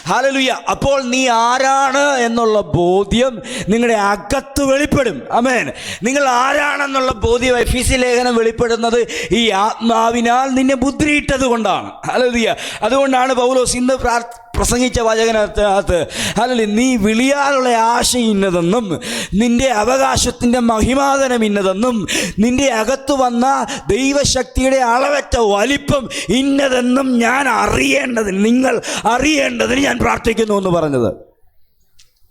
ഹല്ലേലൂയ. അപ്പോൾ നീ ആരാണ് എന്നുള്ള ബോധ്യം നിങ്ങളുടെ അകത്ത് വെളിപ്പെടും. ആമേൻ. നിങ്ങൾ ആരാണെന്നുള്ള ബോധ്യം എഫെസ്യ ലേഖനം വെളിപ്പെടുന്നത് ഈ ആത്മാവിനാൽ നിന്നെ മുദ്രയിട്ടത് കൊണ്ടാണ്. ഹല്ലേലൂയ. അതുകൊണ്ടാണ് പൗലോസ് ഇന്ന് പ്രസംഗിച്ച വചനത്തിനകത്ത്, ഹല്ലേലൂയ, നീ വിളിയാനുള്ള ആശ ഇന്നതെന്നും നിന്റെ അവകാശത്തിൻ്റെ മഹിമാതനം ഇന്നതെന്നും നിന്റെ അകത്ത് വന്ന ദൈവശക്തിയുടെ അളവറ്റ വലിപ്പം ഇന്നതെന്നും ഞാൻ അറിയേണ്ടതിന്, നിങ്ങൾ അറിയേണ്ടതിന് ഞാൻ പ്രാർത്ഥിക്കുന്നു എന്ന് പറഞ്ഞത്.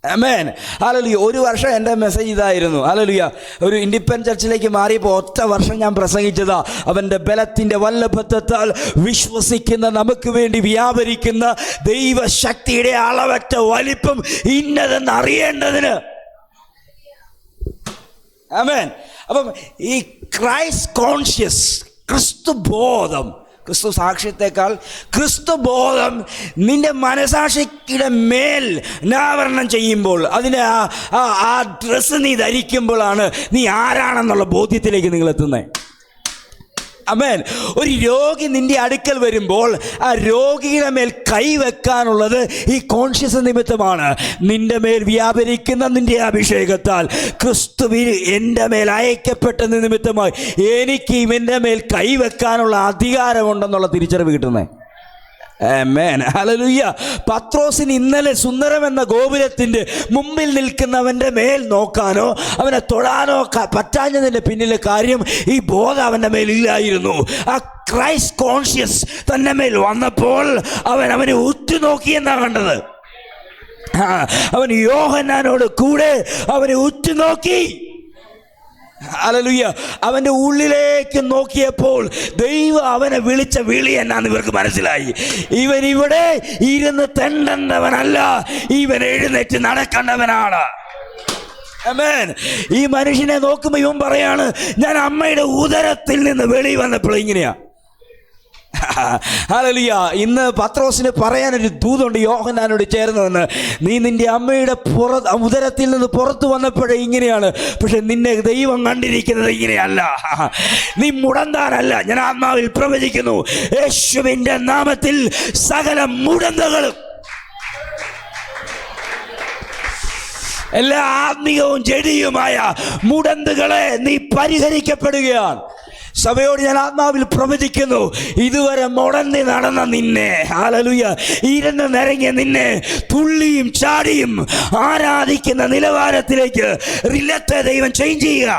ആമേൻ, ഹല്ലേലൂയ. ഒരു വർഷം എൻ്റെ മെസ്സേജ് ഇതായിരുന്നു. ഹല്ലേലൂയ. ഒരു ഇൻഡിപെൻഡന്റ് ചർച്ചിലേക്ക് മാറിയപ്പോൾ ഒറ്റ വർഷം ഞാൻ പ്രസംഗിച്ചതാ, അവൻ്റെ ബലത്തിൻ്റെ വല്ലഭത്വത്താൽ വിശ്വസിക്കുന്ന നമുക്ക് വേണ്ടി വ്യാപരിക്കുന്ന ദൈവശക്തിയുടെ അളവറ്റ വലിപ്പം ഇന്നതെന്ന് അറിയേണ്ടതിന്. ആമേൻ. അപ്പം ഈ ക്രൈസ്റ്റ് കോൺഷ്യസ്, ക്രിസ്തു ബോധം, ക്രിസ്തു സാക്ഷ്യത്തെക്കാൾ ക്രിസ്തു ബോധം നിന്റെ മനസാക്ഷിയുടെ മേൽ അനാവരണം ചെയ്യുമ്പോൾ, അതിന് ആ ഡ്രസ്സ് നീ ധരിക്കുമ്പോഴാണ് നീ ആരാണെന്നുള്ള ബോധ്യത്തിലേക്ക് നിങ്ങൾ എത്തുന്നത്. ആമേൻ. ഒരു രോഗി നിന്റെ അടുക്കൽ വരുമ്പോൾ ആ രോഗിയുടെ മേൽ കൈവെക്കാനുള്ളത് ഈ കോൺഷ്യസ് നിമിത്തമാണ്. നിന്റെ മേൽ വ്യാപരിക്കുന്ന നിന്റെ അഭിഷേകത്താൽ ക്രിസ്തുവിന് എൻ്റെ മേൽ അയക്കപ്പെട്ട നിമിത്തമായി എനിക്ക് ഇവൻ്റെ മേൽ കൈവെക്കാനുള്ള അധികാരമുണ്ടെന്നുള്ള തിരിച്ചറിവ് കിട്ടുന്നത്. ആമേൻ, ഹല്ലേലൂയ. പത്രോസിന് ഇന്നലെ സുന്ദരം എന്ന ഗോപുരത്തിൻ്റെ മുമ്പിൽ നിൽക്കുന്നവൻ്റെ മേൽ നോക്കാനോ അവനെ തൊടാനോ പറ്റാഞ്ഞതിൻ്റെ പിന്നിലെ കാര്യം ഈ ബോധം അവൻ്റെ മേലില്ലായിരുന്നു. ആ ക്രൈസ്റ്റ് കോൺഷ്യസ് തൻ്റെ മേൽ വന്നപ്പോൾ അവനെ ഉറ്റുനോക്കിയെന്നാണ് കണ്ടത്. അവൻ യോഹന്നാനോട് കൂടെ അവനെ ഉറ്റുനോക്കി. ഹല്ലേലൂയ. അവൻ്റെ ഉള്ളിലേക്ക് നോക്കിയപ്പോൾ ദൈവം അവനെ വിളിച്ച വിളി എന്നാന്ന് ഇവർക്ക് മനസ്സിലായി. ഇവൻ ഇവിടെ ഇരുന്ന് തെണ്ടവനല്ല, ഇവൻ എഴുന്നേറ്റ് നടക്കേണ്ടവനാണ്. ആമേൻ. ഈ മനുഷ്യനെ നോക്കുമ്പോൾ ഇവൻ പറയാണ്, ഞാൻ അമ്മയുടെ ഉദരത്തിൽ നിന്ന് വെളി വന്നപ്പോൾ ഇങ്ങനെയാ. ഹല്ലേലൂയ. ഇന്ന് പത്രോസിന് പറയാനൊരു ദൂതുണ്ട് യോഹന്നാനോട് ചേർന്നതെന്ന്. നീ നിന്റെ അമ്മയുടെ ഉദരത്തിൽ നിന്ന് പുറത്തു വന്നപ്പോഴേ ഇങ്ങനെയാണ്, പക്ഷെ നിന്നെ ദൈവം കണ്ടിരിക്കുന്നത് ഇങ്ങനെയല്ല. നീ മുടന്താനല്ല. ഞാൻ ആത്മാവിൽ പ്രവചിക്കുന്നു, യേശുവിൻ്റെ നാമത്തിൽ സകല മുടന്തകളും, എല്ലാ ആത്മീയവും ജഡിയുമായ മുടന്തുകളെ നീ പരിഹരിക്കപ്പെടുകയാണ്. സഭയോട് ഞാൻ ആത്മാവിൽ പ്രവചിക്കുന്നു, ഇതുവരെ മുടന്തി നടന്ന നിന്നെ, ഹല്ലേലൂയ, ഇരുന്ന് നിരങ്ങിയ നിന്നെ തുള്ളിയും ചാടിയും ആരാധിക്കുന്ന നിലവാരത്തിലേക്ക് റിലത്തെ ദൈവം ചേഞ്ച് ചെയ്യുക.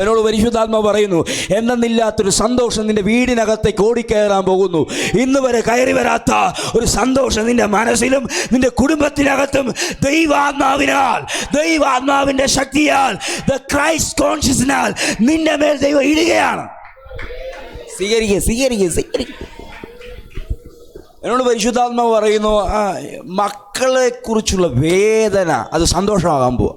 എന്നോട് പരിശുദ്ധാത്മാവ് പറയുന്നു, എന്നെന്നില്ലാത്തൊരു സന്തോഷം നിന്റെ വീടിനകത്തേക്ക് ഓടിക്കയറാൻ പോകുന്നു. ഇന്ന് വരെ കയറി വരാത്ത ഒരു സന്തോഷം നിന്റെ മനസ്സിലും നിന്റെ കുടുംബത്തിനകത്തും ദൈവാത്മാവിനാൽ, ദൈവാത്മാവിൻ്റെ ശക്തിയാൽ, ദ ക്രൈസ്റ്റ് കോൺഷ്യസിനാൽ നിന്റെ മേൽ ദൈവം ഇടുകയാണ്. സ്വീകരിക്കുക. എന്നോട് പരിശുദ്ധാത്മാവ് പറയുന്നു, മക്കളെ കുറിച്ചുള്ള വേദന അത് സന്തോഷമാകാൻ പോവാ.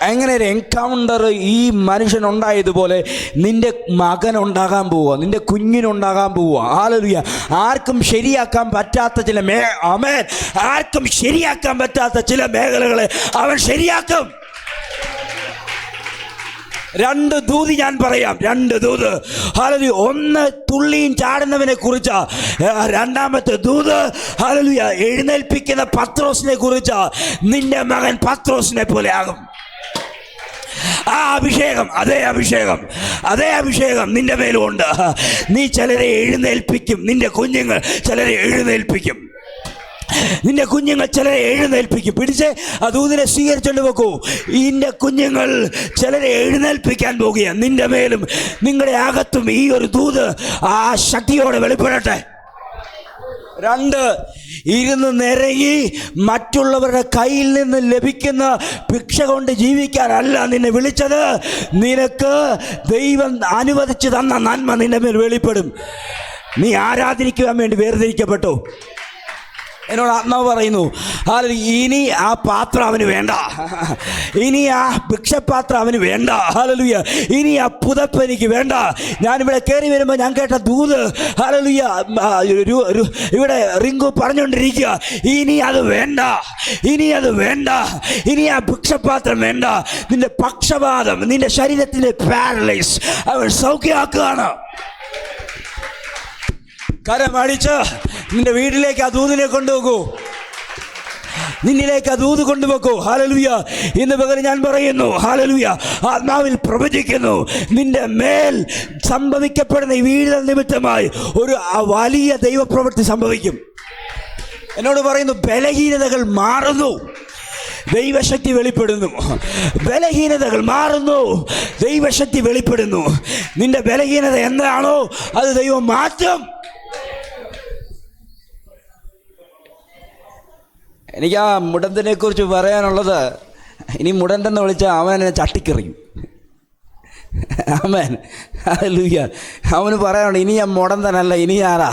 അങ്ങനെ ഒരു എൻകൗണ്ടർ ഈ മനുഷ്യനുണ്ടായതുപോലെ നിന്റെ മകനുണ്ടാകാൻ പോവുക, നിന്റെ കുഞ്ഞിനുണ്ടാകാൻ പോവുക. ഹല്ലേലൂയ. ആർക്കും ശരിയാക്കാൻ പറ്റാത്ത ചില ആമേൻ, ആർക്കും ശരിയാക്കാൻ പറ്റാത്ത ചില മേഖലകളെ അവൻ ശരിയാക്കും. രണ്ട് ദൂത് ഞാൻ പറയാം, രണ്ട് ദൂത്. ഹല്ലേലൂയ. ഒന്ന് തുള്ളിയും ചാടുന്നവനെ കുറിച്ചാ. രണ്ടാമത്തെ ദൂത് ഹല്ലേലൂയ എഴുന്നേൽപ്പിക്കുന്ന പത്രോസിനെ കുറിച്ചാ. നിന്റെ മകൻ പത്രോസിനെ പോലെ ആകും. ആ അഭിഷേകം, അതേ അഭിഷേകം നിന്റെ മേലുണ്ട്. നീ ചിലരെ എഴുന്നേൽപ്പിക്കും. നിന്റെ കുഞ്ഞുങ്ങൾ ചിലരെ എഴുന്നേൽപ്പിക്കും. പിടിച്ച് ആ ദൂതിനെ സ്വീകരിച്ചുകൊണ്ട് വെക്കൂ. നിന്റെ കുഞ്ഞുങ്ങൾ ചിലരെ എഴുന്നേൽപ്പിക്കാൻ പോകുക. നിന്റെ മേലും നിങ്ങളുടെ അകത്തും ഈ ഒരു ദൂത് ആ ശക്തിയോടെ വെളിപ്പെടട്ടെ. 2, ഇരുന്ന് നിരങ്ങി മറ്റുള്ളവരുടെ കയ്യിൽ നിന്ന് ലഭിക്കുന്ന ഭിക്ഷ കൊണ്ട് ജീവിക്കാനല്ല നിന്നെ വിളിച്ചത്. നിനക്ക് ദൈവം അനുവദിച്ചു തന്ന നന്മ നിന്റെ മേൽ വെളിപ്പെടും. നീ ആരാധിക്കുവാൻ വേണ്ടി വേർതിരിക്കപ്പെട്ടു. എന്നോട് ആത്മാവ് പറയുന്നു, ഇനി ആ പാത്രം അവന് വേണ്ട, ഇനി ആ ഭിക്ഷപാത്രം അവന് വേണ്ട. ഹല്ലേലൂയ. ഇനി ആ പുതപ്പ് എനിക്ക് വേണ്ട. ഞാനിവിടെ കയറി വരുമ്പോൾ ഞാൻ കേട്ട ദൂത്, ഹല്ലേലൂയ, ഇവിടെ റിങ്കു പറഞ്ഞുകൊണ്ടിരിക്കുക, ഇനി അത് വേണ്ട, ഇനി അത് വേണ്ട, ഇനി ആ ഭിക്ഷപാത്രം വേണ്ട. നിന്റെ പക്ഷപാതം, നിന്റെ ശരീരത്തിലെ പാരലൈസ് അവൻ സൗഖ്യമാക്കുകയാണ്. കരമടിച്ച് നിന്റെ വീട്ടിലേക്ക് ആ ദൂതിനെ കൊണ്ടുപോകൂ, നിന്നിലേക്ക് ആ ദൂത് കൊണ്ടുപോകൂ. ഹല്ലേലൂയ. ഇന്ന് പകരം ഞാൻ പറയുന്നു, ഹല്ലേലൂയ, ആത്മാവിൽ പ്രവചിക്കുന്നു, നിന്റെ മേൽ സംഭവിക്കപ്പെടുന്ന ഈ വീഴ്ച നിമിത്തമായി ഒരു വലിയ ദൈവപ്രവൃത്തി സംഭവിക്കും. എന്നോട് പറയുന്നു, ബലഹീനതകൾ മാറുന്നു, ദൈവശക്തി വെളിപ്പെടുന്നു. ബലഹീനതകൾ മാറുന്നു, ദൈവശക്തി വെളിപ്പെടുന്നു. നിന്റെ ബലഹീനത എന്താണോ അത് ദൈവം മാറ്റും. എനിക്ക് ആ മുടന്തിനെ കുറിച്ച് പറയാനുള്ളത്, ഇനി മുടന്തെന്ന് വിളിച്ചാൽ അവൻ എന്നെ ചട്ടിക്കെറിയും. ആമേൻ. ഹല്ലേലൂയ. അവന് പറയാനുണ്ട്, ഇനി ഞാൻ മുടന്തനല്ല, ഇനി ആരാ?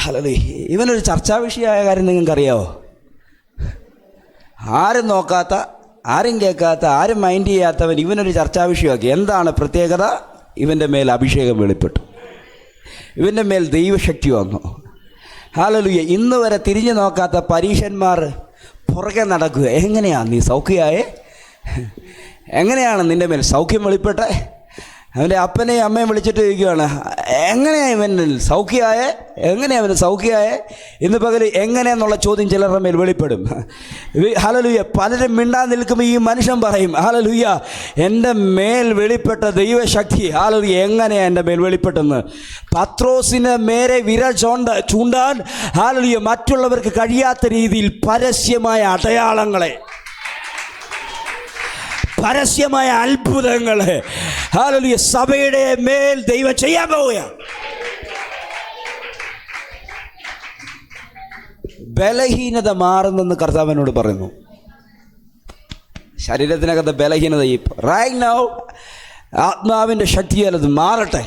ഹല്ലേലൂയ. ഇവനൊരു ചർച്ചാ വിഷയമായ കാര്യം നിങ്ങൾക്കറിയാവോ? ആരും നോക്കാത്ത, ആരും കേൾക്കാത്ത, ആരും മൈൻഡ് ചെയ്യാത്തവൻ ഇവനൊരു ചർച്ചാ വിഷയമാക്കി. എന്താണ് പ്രത്യേകത? ഇവൻ്റെ മേൽ അഭിഷേകം വെളിപ്പെട്ടു, ഇവൻ്റെ മേൽ ദൈവശക്തി വന്നു. ഹല്ലേലൂയ. ഇന്ന് വരെ തിരിഞ്ഞു നോക്കാത്ത പരീക്ഷന്മാർ പുറകെ നടക്കുക. എങ്ങനെയാണ് നീ സൗഖ്യമായേ? എങ്ങനെയാണ് നിൻ്റെ മേൽ സൗഖ്യം വെളിപ്പെട്ടെ? അവൻ്റെ അപ്പനെയും അമ്മയും വിളിച്ചിട്ട് ചോദിക്കുകയാണ്, എങ്ങനെയാണ് ഇവൻ സൗഖ്യമായേ? എങ്ങനെയാണ് അവന് സൗഖ്യമായേ? ഇന്ന് പകൽ എങ്ങനെയെന്നുള്ള ചോദ്യം ചിലരുടെ മേൽ വെളിപ്പെടും. ഹല്ലേലൂയ. പലരും മിണ്ടാൻ നിൽക്കുമ്പോൾ ഈ മനുഷ്യൻ പറയും, ഹല്ലേലൂയ, എൻ്റെ മേൽ വെളിപ്പെട്ട ദൈവശക്തി, ഹല്ലേലൂയ, എങ്ങനെയാണ് എൻ്റെ മേൽ വെളിപ്പെട്ടെന്ന്. പത്രോസിന് മേരെ വിരൽ ചൂണ്ടാൻ, ഹല്ലേലൂയ, മറ്റുള്ളവർക്ക് കഴിയാത്ത രീതിയിൽ പരസ്യമായ അടയാളങ്ങളെ, പരസ്യമായ അത്ഭുതങ്ങളെ, ഹല്ലേലൂയ, സഭയുടെ മേൽ ദൈവം ചെയ്യാൻ പോവുകയാണ്. ബലഹീനത മാറുന്നെന്ന് കർത്താവിനോട് പറയുന്നു. ശരീരത്തിനകത്ത് ബലഹീനത റൈറ്റ് നൗ ആത്മാവിൻ്റെ ശക്തിയാൽ അത് മാറട്ടെ.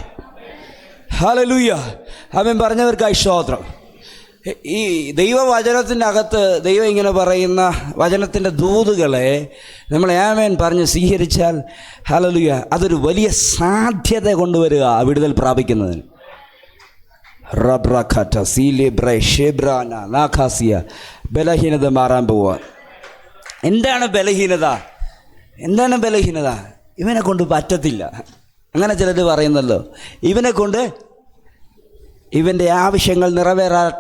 ഹല്ലേലൂയ. അവൻ പറഞ്ഞവർക്കായി സ്തോത്രം. ഈ ദൈവവചനത്തിൻ്റെ അകത്ത് ദൈവം ഇങ്ങനെ പറയുന്ന വചനത്തിൻ്റെ ദൂതുകളെ നമ്മൾ ആമേൻ പറഞ്ഞ് സ്വീകരിച്ചാൽ, ഹല്ലേലൂയ, അതൊരു വലിയ സാധ്യത കൊണ്ടുവരിക വിടുതൽ പ്രാപിക്കുന്നതിന്. ബലഹീനത മാറാൻ പോവുക. എന്താണ് ബലഹീനത? എന്താണ് ബലഹീനത? ഇവനെ കൊണ്ട് പറ്റത്തില്ല, അങ്ങനെ ചിലർ പറയുന്നല്ലോ. ഇവനെ കൊണ്ട് ഇവൻ്റെ ആവശ്യങ്ങൾ നിറവേറാൻ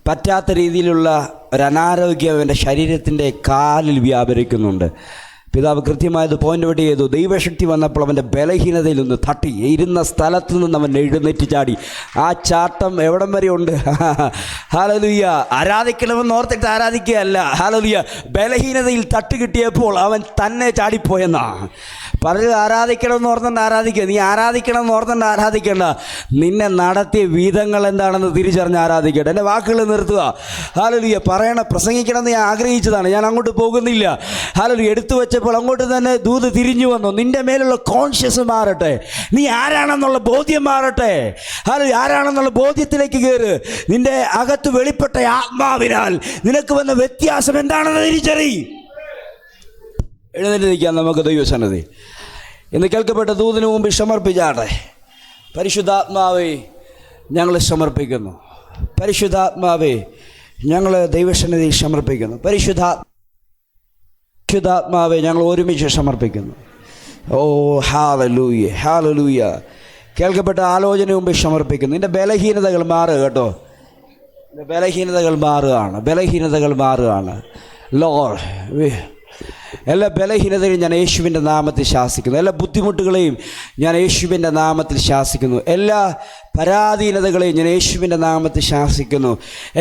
പറ്റാത്ത രീതിയിലുള്ള ഒരു അനാരോഗ്യം അവൻ്റെ ശരീരത്തിൻ്റെ കാലിൽ വ്യാപരിക്കുന്നുണ്ട്. പിതാവ് കൃത്യമായത് പോയിന്റ് ഔട്ട് ചെയ്തു. ദൈവശക്തി വന്നപ്പോൾ അവൻ്റെ ബലഹീനതയിൽ നിന്ന് തട്ടി, ഇരുന്ന സ്ഥലത്ത് നിന്ന് അവൻ എഴുന്നേറ്റ് ചാടി. ആ ചാട്ടം എവിടം വരെ ഉണ്ട്? ഹല്ലേലൂയ. ആരാധിക്കണമെന്ന് ഓർത്തിട്ട് ആരാധിക്കുകയല്ല. ഹല്ലേലൂയ. ബലഹീനതയിൽ തട്ട് കിട്ടിയപ്പോൾ അവൻ തന്നെ ചാടിപ്പോയെന്നാ. പലരും ആരാധിക്കണമെന്ന് ഓർത്തണ്ട് ആരാധിക്കുക. നീ ആരാധിക്കണമെന്ന് ഓർത്തണ്ട് ആരാധിക്കേണ്ട, നിന്നെ നടത്തിയ വിധങ്ങൾ എന്താണെന്ന് തിരിച്ചറിഞ്ഞ് ആരാധിക്കട്ടെ. എൻ്റെ വാക്കുകൾ നിർത്തുക. ഹല്ലേലൂയ. പ്രസംഗിക്കണമെന്ന് ഞാൻ ആഗ്രഹിച്ചതാണ്, ഞാൻ അങ്ങോട്ട് പോകുന്നില്ല. ഹല്ലേലൂയ. എടുത്തു വെച്ചപ്പോൾ അങ്ങോട്ട് തന്നെ ദൂത് തിരിഞ്ഞു വന്നു. നിന്റെ മേലുള്ള കോൺഷ്യസ് മാറട്ടെ, നീ ആരാണെന്നുള്ള ബോധ്യം മാറട്ടെ. ഹല്ലേലൂയ. ആരാണെന്നുള്ള ബോധ്യത്തിലേക്ക് കയറ്. നിന്റെ അകത്ത് വെളിപ്പെട്ട ആത്മാവിനാൽ നിനക്ക് വന്ന വ്യത്യാസം എന്താണെന്ന് തിരിച്ചറിയും. എഴുന്നേറ്റ് നിൽക്കാം നമുക്ക് ദൈവസന്നിധി. ഇന്ന് കേൾക്കപ്പെട്ട ദൂതിന് മുമ്പിൽ സമർപ്പിച്ചാട്ടെ. പരിശുദ്ധാത്മാവേ, ഞങ്ങൾ സമർപ്പിക്കുന്നു. പരിശുദ്ധാത്മാവേ, ഞങ്ങൾ ദൈവസന്നിധി സമർപ്പിക്കുന്നു. പരിശുദ്ധാത്മാവേ, ഞങ്ങൾ ഒരുമിച്ച് സമർപ്പിക്കുന്നു. ഓ ഹല്ലേലൂയ, ഹല്ലേലൂയ. കേൾക്കപ്പെട്ട ആലോചന മുമ്പിൽ സമർപ്പിക്കുന്നു. നിൻ്റെ ബലഹീനതകൾ മാറുക കേട്ടോ. നിൻ്റെ ബലഹീനതകൾ മാറുകയാണ്, ബലഹീനതകൾ മാറുകയാണ്. ലോർഡ്, എല്ലാ ബലഹീനതയും ഞാൻ യേശുവിൻ്റെ നാമത്തിൽ ശാസിക്കുന്നു. എല്ലാ ബുദ്ധിമുട്ടുകളെയും ഞാൻ യേശുവിൻ്റെ നാമത്തിൽ ശാസിക്കുന്നു. എല്ലാ പരാധീനതകളെയും ഞാൻ യേശുവിൻ്റെ നാമത്തിൽ ശാസിക്കുന്നു.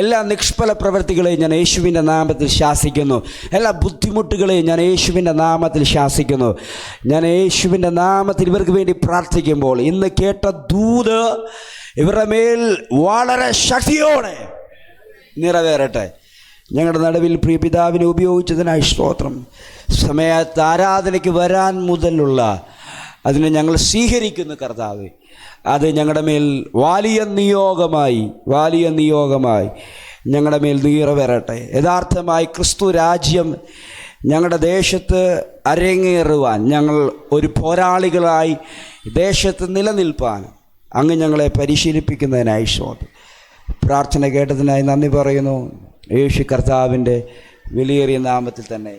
എല്ലാ നിഷ്ഫല പ്രവൃത്തികളെയും ഞാൻ യേശുവിൻ്റെ നാമത്തിൽ ശാസിക്കുന്നു. എല്ലാ ബുദ്ധിമുട്ടുകളെയും ഞാൻ യേശുവിൻ്റെ നാമത്തിൽ ശാസിക്കുന്നു. ഞാൻ യേശുവിൻ്റെ നാമത്തിൽ ഇവർക്ക് വേണ്ടി പ്രാർത്ഥിക്കുമ്പോൾ ഇന്ന് കേട്ട ദൂത് ഇവരുടെ മേൽ വളരെ ശക്തിയോടെ നിറവേറട്ടെ. ഞങ്ങളുടെ നടുവിൽ പ്രിയ പിതാവിനെ ഉപയോഗിച്ചതിനായി സ്തോത്രം. സമയത്ത് ആരാധനയ്ക്ക് വരാൻ മുതലുള്ള അതിനെ ഞങ്ങൾ സ്വീകരിക്കുന്നു കർത്താവേ. അത് ഞങ്ങളുടെ മേൽ വലിയ നിയോഗമായി ഞങ്ങളുടെ മേൽ നിറവേറട്ടെ. യഥാർത്ഥമായി ക്രിസ്തു രാജ്യം ഞങ്ങളുടെ ദേശത്ത് അരങ്ങേറുവാൻ, ഞങ്ങൾ ഒരു പോരാളികളായി ദേശത്ത് നിലനിൽപ്പാൻ അങ്ങ് ഞങ്ങളെ പരിശീലിപ്പിക്കുന്നതിനായി സ്തോത്രം. പ്രാർത്ഥന കേട്ടതിനായി നന്ദി പറയുന്നു. യേശു കർത്താവിൻ്റെ വിലയേറിയ നാമത്തിൽ തന്നെ.